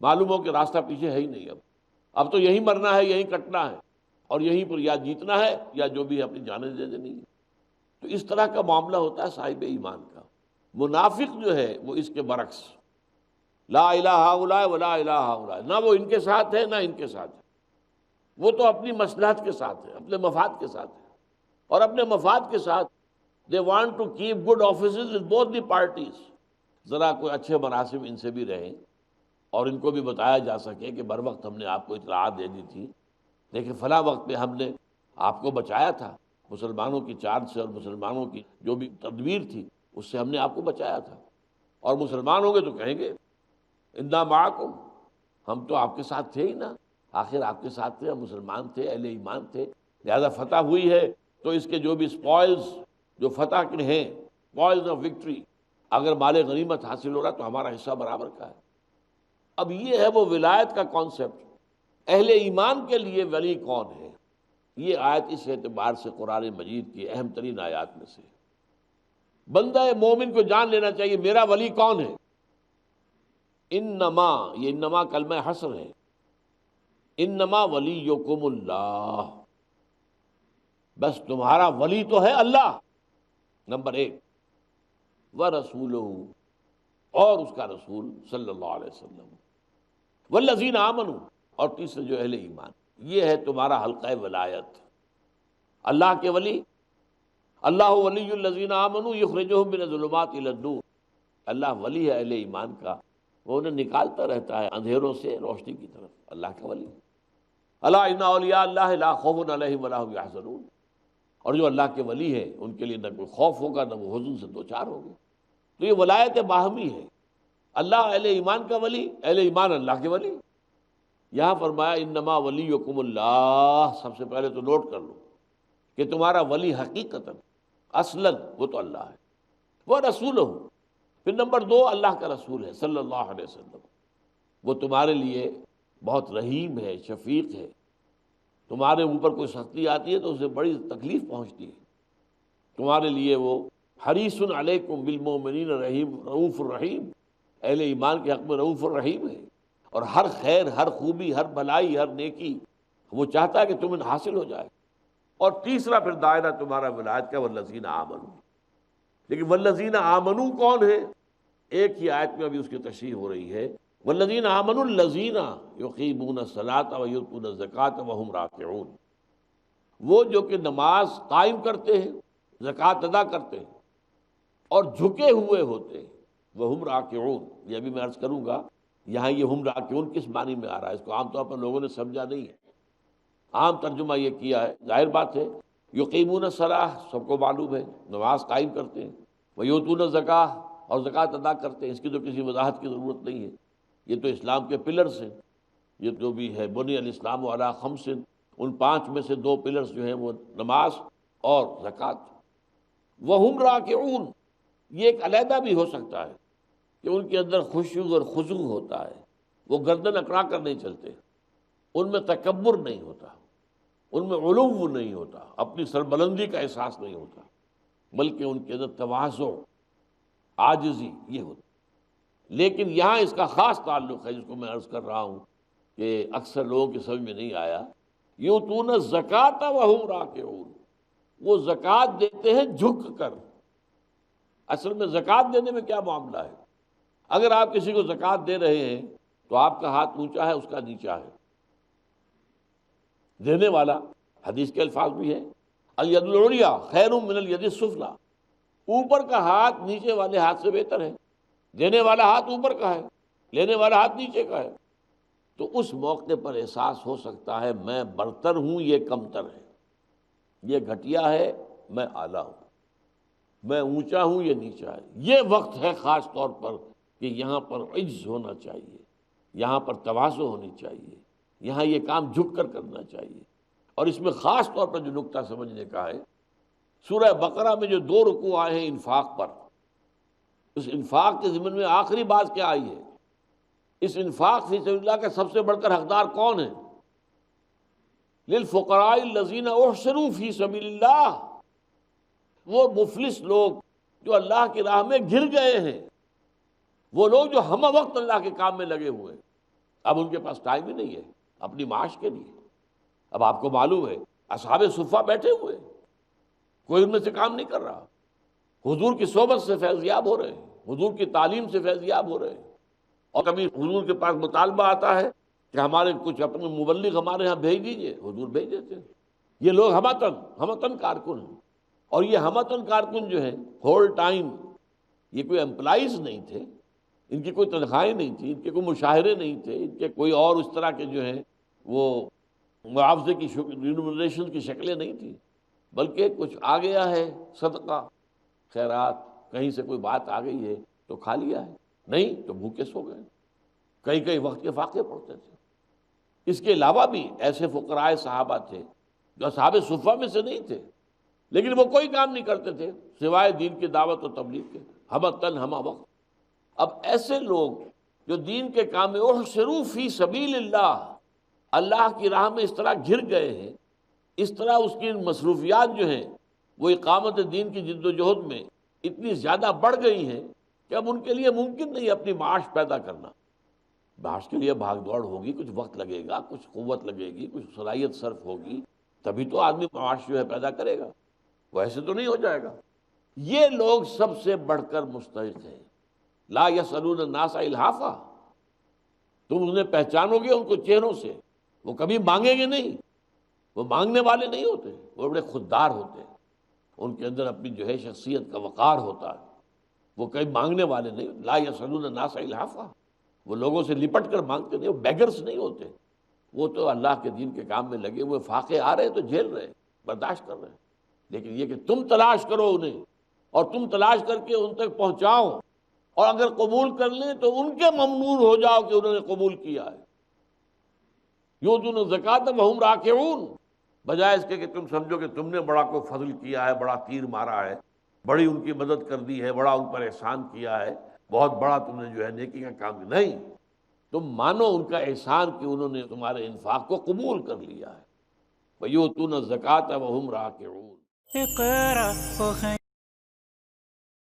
معلوم ہو کہ راستہ پیچھے ہے ہی نہیں، اب تو یہیں مرنا ہے، یہیں کٹنا ہے، اور یہیں پر یا جیتنا ہے یا جو بھی اپنی جانیں دے دینی ہے۔ تو اس طرح کا معاملہ ہوتا ہے صاحب ایمان کا۔ منافق جو ہے وہ اس کے برعکس، لا الہ ہؤلاء ولا الہ ہؤلاء، نہ وہ ان کے ساتھ ہے نہ ان کے ساتھ ہے، وہ تو اپنی مصلحت کے ساتھ ہے، اپنے مفاد کے ساتھ ہے، اور اپنے مفاد کے ساتھ they want to keep good offices with both the parties۔ ذرا کوئی اچھے مراسم ان سے بھی رہیں اور ان کو بھی بتایا جا سکے کہ بر وقت ہم نے آپ کو اطلاعات دے دی تھی، لیکن فلاں وقت پہ ہم نے آپ کو بچایا تھا، مسلمانوں کی چارج سے اور مسلمانوں کی جو بھی تدبیر تھی اس سے ہم نے آپ کو بچایا تھا۔ اور مسلمان ہوں گے تو کہیں گے انا معکم، ہم تو آپ کے ساتھ تھے ہی نا، آخر آپ کے ساتھ تھے، ہم مسلمان تھے، اہل ایمان تھے، لہذا فتح ہوئی ہے تو اس کے جو بھی سپوائلز جو فتح کے ہیں، سپوائلز آف وکٹری، اگر مال غنیمت حاصل ہو رہا تو ہمارا حصہ برابر کا ہے۔ اب یہ ہے وہ ولایت کا کانسیپٹ۔ اہل ایمان کے لیے ولی کون ہے؟ یہ آیت اس اعتبار سے قرآن مجید کی اہم ترین آیات میں سے۔ بندہ مومن کو جان لینا چاہیے میرا ولی کون ہے۔ انما، یہ انما کلمہ حصر ہے، انما ولیکم اللہ، بس تمہارا ولی تو ہے اللہ، نمبر 1، ورسولہ، اور اس کا رسول صلی اللہ علیہ وسلم، والذین آمنوا، اور تیسرے جو اہل ایمان، یہ ہے تمہارا حلقہ ولایت۔ اللہ کے ولی، اللہ ولی الذین آمنوا یخرجہم من الظلمات الی النور، اللہ ولی ہے اہل ایمان کا، وہ انہیں نکالتا رہتا ہے اندھیروں سے روشنی کی طرف، اللہ کا ولی۔ الا ان اولیاء اللہ لا خوف علیہم ولا هم یحزنون، اور جو اللہ کے ولی ہیں ان کے لیے نہ کوئی خوف ہوگا نہ وہ حزن سے دوچار ہوگے۔ تو یہ ولایت باہمی ہے، اللہ اہل ایمان کا ولی، اہل ایمان اللہ کے ولی۔ یہاں فرمایا انما ولیکم اللہ، سب سے پہلے تو نوٹ کر لو کہ تمہارا ولی حقیقتاً اصلاً وہ تو اللہ ہے، وہ رسول ہوں۔ پھر نمبر 2 اللہ کا رسول ہے صلی اللہ علیہ وسلم، وہ تمہارے لیے بہت رحیم ہے، شفیق ہے۔ تمہارے اوپر کوئی سختی آتی ہے تو اسے بڑی تکلیف پہنچتی ہے، تمہارے لیے وہ حریص علیکم بالمؤمنین رحیم رؤوف الرحیم، اہل ایمان کے حق میں رؤوف الرحیم ہے، اور ہر خیر، ہر خوبی، ہر بھلائی، ہر نیکی وہ چاہتا ہے کہ تمہیں حاصل ہو جائے۔ اور تیسرا پھر دائرہ تمہارا ولایت کا والذین آمنوا، لیکن والذین آمنوا کون ہے؟ ایک ہی آیت میں ابھی اس کی تشریح ہو رہی ہے، والذین آمنوا الذین یقیمون الصلاۃ ویؤتون الزکاۃ وہم راکعون، وہ جو کہ نماز قائم کرتے ہیں، زکوٰۃ ادا کرتے ہیں اور جھکے ہوئے ہوتے ہیں، وہم راکعون۔ یہ ابھی میں عرض کروں گا یہاں یہ ہم راکعون کس معنی میں آ رہا ہے، اس کو عام طور پر لوگوں نے سمجھا نہیں ہے، عام ترجمہ یہ کیا ہے، ظاہر بات ہے یقیمون الصلاۃ سب کو معلوم ہے، نماز قائم کرتے ہیں، ویؤتون الزکاۃ اور زکوٰۃ ادا کرتے ہیں، اس کی تو کسی وضاحت کی ضرورت نہیں ہے، یہ تو اسلام کے پلرز ہیں، یہ جو بھی ہے بنی الاسلام علی خمس، ان 5 میں سے 2 پلرز جو ہیں وہ نماز اور زکوٰۃ۔ وہم راکعون، یہ ایک علیحدہ بھی ہو سکتا ہے کہ ان کے اندر خشوع اور خضوع ہوتا ہے، وہ گردن اکڑا کر نہیں چلتے، ان میں تکبر نہیں ہوتا، ان میں علو نہیں ہوتا، اپنی سربلندی کا احساس نہیں ہوتا، بلکہ ان کے اندر تواضع، عاجزی یہ ہوتا۔ لیکن یہاں اس کا خاص تعلق ہے، جس کو میں عرض کر رہا ہوں کہ اکثر لوگوں کی سمجھ میں نہیں آیا، یؤتون الزکاۃ وہم راکعون، وہ زکوٰۃ دیتے ہیں جھک کر۔ اصل میں زکوٰۃ دینے میں کیا معاملہ ہے؟ اگر آپ کسی کو زکوٰۃ دے رہے ہیں تو آپ کا ہاتھ اونچا ہے، اس کا نیچا ہے، دینے والا، حدیث کے الفاظ بھی ہے الید العلیٰ خیر من الید السفلیٰ، اوپر کا ہاتھ نیچے والے ہاتھ سے بہتر ہے، دینے والا ہاتھ اوپر کا ہے، لینے والا ہاتھ نیچے کا ہے۔ تو اس موقع پر احساس ہو سکتا ہے میں برتر ہوں، یہ کمتر ہے، یہ گھٹیا ہے، میں اعلیٰ ہوں، میں اونچا ہوں، یہ نیچا ہے۔ یہ وقت ہے خاص طور پر کہ یہاں پر عجز ہونا چاہیے، یہاں پر تواضع ہونی چاہیے، یہاں یہ کام جھک کر کرنا چاہیے۔ اور اس میں خاص طور پر جو نقطہ سمجھنے کا ہے، سورہ بقرہ میں جو 2 رکوع آئے ہیں انفاق پر، اس انفاق کے ضمن میں آخری بات کیا آئی ہے؟ اس انفاق فی سبیل اللہ کا سب سے بڑھ کر حقدار کون ہے؟ للفقراء الذین احصروا فی سبیل اللہ، وہ مفلس لوگ جو اللہ کی راہ میں گر گئے ہیں، وہ لوگ جو ہمہ وقت اللہ کے کام میں لگے ہوئے، اب ان کے پاس ٹائم ہی نہیں ہے اپنی معاش کے لیے۔ اب آپ کو معلوم ہے اصحاب صفہ بیٹھے ہوئے، کوئی ان میں سے کام نہیں کر رہا، حضور کی صحبت سے فیض یاب ہو رہے ہیں، حضور کی تعلیم سے فیض یاب ہو رہے ہیں، اور کبھی حضور کے پاس مطالبہ آتا ہے کہ ہمارے کچھ اپنے مبلغ ہمارے ہاں بھیج دیجئے، حضور بھیج دیتے ہیں۔ یہ لوگ ہمتن کارکن ہیں، اور یہ ہمتن کارکن جو ہیں ہول ٹائم، یہ کوئی امپلائیز نہیں تھے، ان کی کوئی تنخواہیں نہیں تھیں، ان کے کوئی مشاہرے نہیں تھے، ان کے کوئی اور اس طرح کے جو ہیں وہ معاوضے کی ریمونریشن کی شکلیں نہیں تھیں، بلکہ کچھ آ گیا ہے صدقہ خیرات، کہیں سے کوئی بات آ گئی ہے تو کھا لیا ہے، نہیں تو بھوکے سو گئے، کئی وقت کے فاقے پڑتے تھے۔ اس کے علاوہ بھی ایسے فقراء صحابہ تھے جو اصحاب صفہ میں سے نہیں تھے، لیکن وہ کوئی کام نہیں کرتے تھے سوائے دین کی دعوت و تبلیغ کے، ہمہ وقت۔ اب ایسے لوگ جو دین کے کام میں احصروا فی سبیل اللہ، اللہ کی راہ میں اس طرح گر گئے ہیں، اس طرح اس کی مصروفیات جو ہیں وہ اقامت دین کی جد و جہد میں اتنی زیادہ بڑھ گئی ہیں کہ اب ان کے لیے ممکن نہیں اپنی معاش پیدا کرنا۔ معاش کے لیے بھاگ دوڑ ہوگی، کچھ وقت لگے گا، کچھ قوت لگے گی، کچھ صلاحیت صرف ہوگی، تبھی تو آدمی معاش جو ہے پیدا کرے گا، ویسے تو نہیں ہو جائے گا۔ یہ لوگ سب سے بڑھ کر مستحق ہیں، لا یسألون الناس الحافا، تم انہیں پہچانو گے ان کو چہروں سے، وہ کبھی مانگیں گے نہیں، وہ مانگنے والے نہیں ہوتے، وہ بڑے خوددار ہوتے ہیں، ان کے اندر اپنی جو ہے شخصیت کا وقار ہوتا ہے، وہ کئی مانگنے والے نہیں، لا یسألون الناس الحافا، وہ لوگوں سے لپٹ کر مانگتے نہیں، وہ بیگرز نہیں ہوتے، وہ تو اللہ کے دین کے کام میں لگے ہوئے، فاقے آ رہے ہیں تو جھیل رہے ہیں، برداشت کر رہے ہیں، لیکن یہ کہ تم تلاش کرو انہیں اور تم تلاش کر کے ان تک پہنچاؤ، اور اگر قبول کر لیں تو ان کے ممنون ہو جاؤ کہ انہوں نے قبول کیا ہے۔ یؤتون الزکاۃ وہم راکعون، بجائے اس کے کہ تم سمجھو کہ تم نے بڑا کوئی فضل کیا ہے، بڑا تیر مارا ہے، بڑی ان کی مدد کر دی ہے، بڑا ان پر احسان کیا ہے، بہت بڑا تم نے جو ہے نیکی کا کام کیا، نہیں، تم مانو ان کا احسان کہ انہوں نے تمہارے انفاق کو قبول کر لیا ہے۔ وَيُؤْتُونَ الزَّكَاةَ وَهُمْ رَاكِعُونَ۔ اقرأ